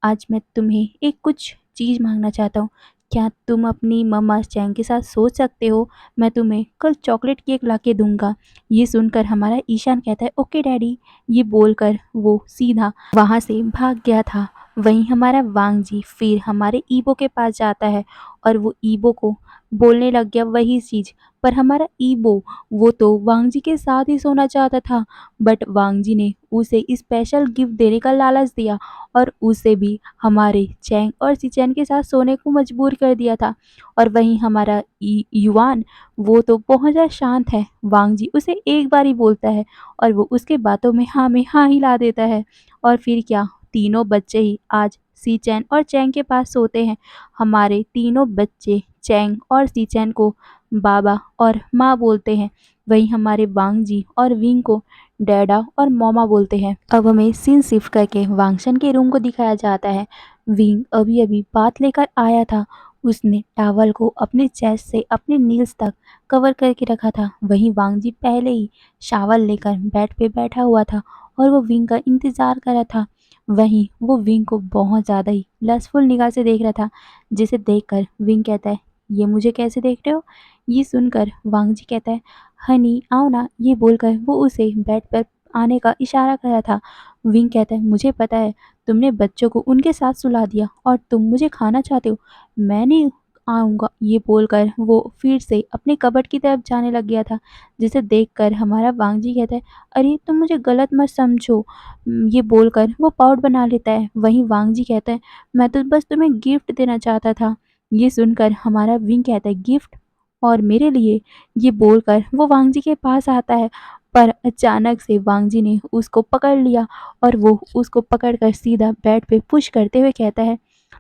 आज मैं तुम्हें एक कुछ चीज़ मांगना चाहता हूँ। क्या तुम अपनी मम्मा चैंग के साथ सोच सकते हो? मैं तुम्हें कल चॉकलेट केक ला के दूंगा। ये सुनकर हमारा ईशान कहता है, ओके डैडी। ये बोलकर वो सीधा वहाँ से भाग गया था। वहीं हमारा वांग जी फिर हमारे ईबो के पास जाता है और वो ईबो को बोलने लग गया वही चीज़। पर हमारा ईबो वो तो वांग जी के साथ ही सोना चाहता था, बट वांग जी ने उसे स्पेशल गिफ्ट देने का लालच दिया और उसे भी हमारे चैंग और सीचैन के साथ सोने को मजबूर कर दिया था। और वहीं हमारा युआन वो तो बहुत ज़्यादा शांत है। वांग जी उसे एक बार ही बोलता है और वो उसके बातों में हाँ हिला देता है। और फिर क्या, तीनों बच्चे ही आज सीचैन और चैंग के पास सोते हैं। हमारे तीनों बच्चे चैंग और सीचैन को बाबा और माँ बोलते हैं। वहीं हमारे वांग जी और विंग को डैडा और मॉमा बोलते हैं। अब हमें सीन शिफ्ट करके वांगशन के रूम को दिखाया जाता है। विंग अभी अभी बात लेकर आया था। उसने टॉवल को अपने चेस्ट से अपने नील्स तक कवर करके रखा था। वहीं वांग जी पहले ही शावल लेकर बेड पे बैठा हुआ था और वो विंग का इंतजार कर रहा था। वहीं वो विंग को बहुत ज़्यादा ही लस्टफुल निगाह से देख रहा था, जिसे देखकर विंग कहता है, ये मुझे कैसे देख रहे हो? ये सुनकर वांग जी कहता है, हनी आओ ना। ये बोलकर वो उसे बेड पर आने का इशारा कर रहा था। विंग कहता है, मुझे पता है तुमने बच्चों को उनके साथ सुला दिया और तुम मुझे खाना चाहते हो। मैं नहीं आऊँगा। ये बोलकर वो फिर से अपने कबर्ड की तरफ जाने लग गया था, जिसे देखकर हमारा वांग जी कहता है, अरे तुम मुझे गलत मत समझो। ये बोलकर वो पाउट बना लेता है। वहीं वांग जी कहता है, मैं तो बस तुम्हें गिफ्ट देना चाहता था। ये सुनकर हमारा विंग कहता है, गिफ्ट और मेरे लिए? ये बोलकर वो वांग जी के पास आता है, पर अचानक से वांग जी ने उसको पकड़ लिया और वो उसको पकड़कर सीधा बेड पे पुश करते हुए कहता है,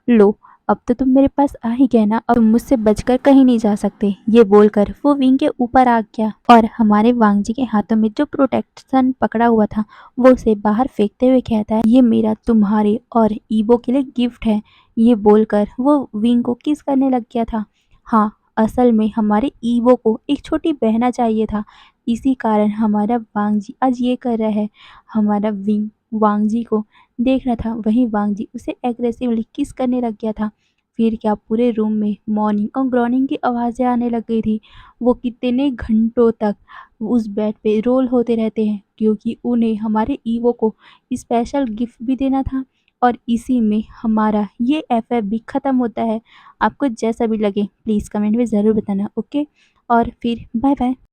लो अब तो तुम मेरे पास आ ही गए ना, अब तुम मुझसे बचकर कहीं नहीं जा सकते। ये बोलकर वो विंग के ऊपर आ गया और हमारे वांग जी के हाथों में जो प्रोटेक्शन पकड़ा हुआ था वो उसे बाहर फेंकते हुए कहता है, ये मेरा तुम्हारे और ईबो के लिए गिफ्ट है। ये बोलकर वो विंग को किस करने लग गया था। हाँ, असल में हमारे ईवो को एक छोटी बहना चाहिए था, इसी कारण हमारा वांग जी आज ये कर रहा है। हमारा विंग वांग जी को देख रहा था, वहीं वांग जी उसे एग्रेसिवली किस करने लग गया था। फिर क्या, पूरे रूम में मॉर्निंग और ग्रॉनिंग की आवाज़ें आने लग गई थी। वो कितने घंटों तक उस बेड पे रोल होते रहते हैं, क्योंकि उन्हें हमारे ईवो को स्पेशल गिफ्ट भी देना था। और इसी में हमारा ये एफएफ भी ख़त्म होता है। आपको जैसा भी लगे प्लीज़ कमेंट में ज़रूर बताना, ओके? और फिर बाय बाय।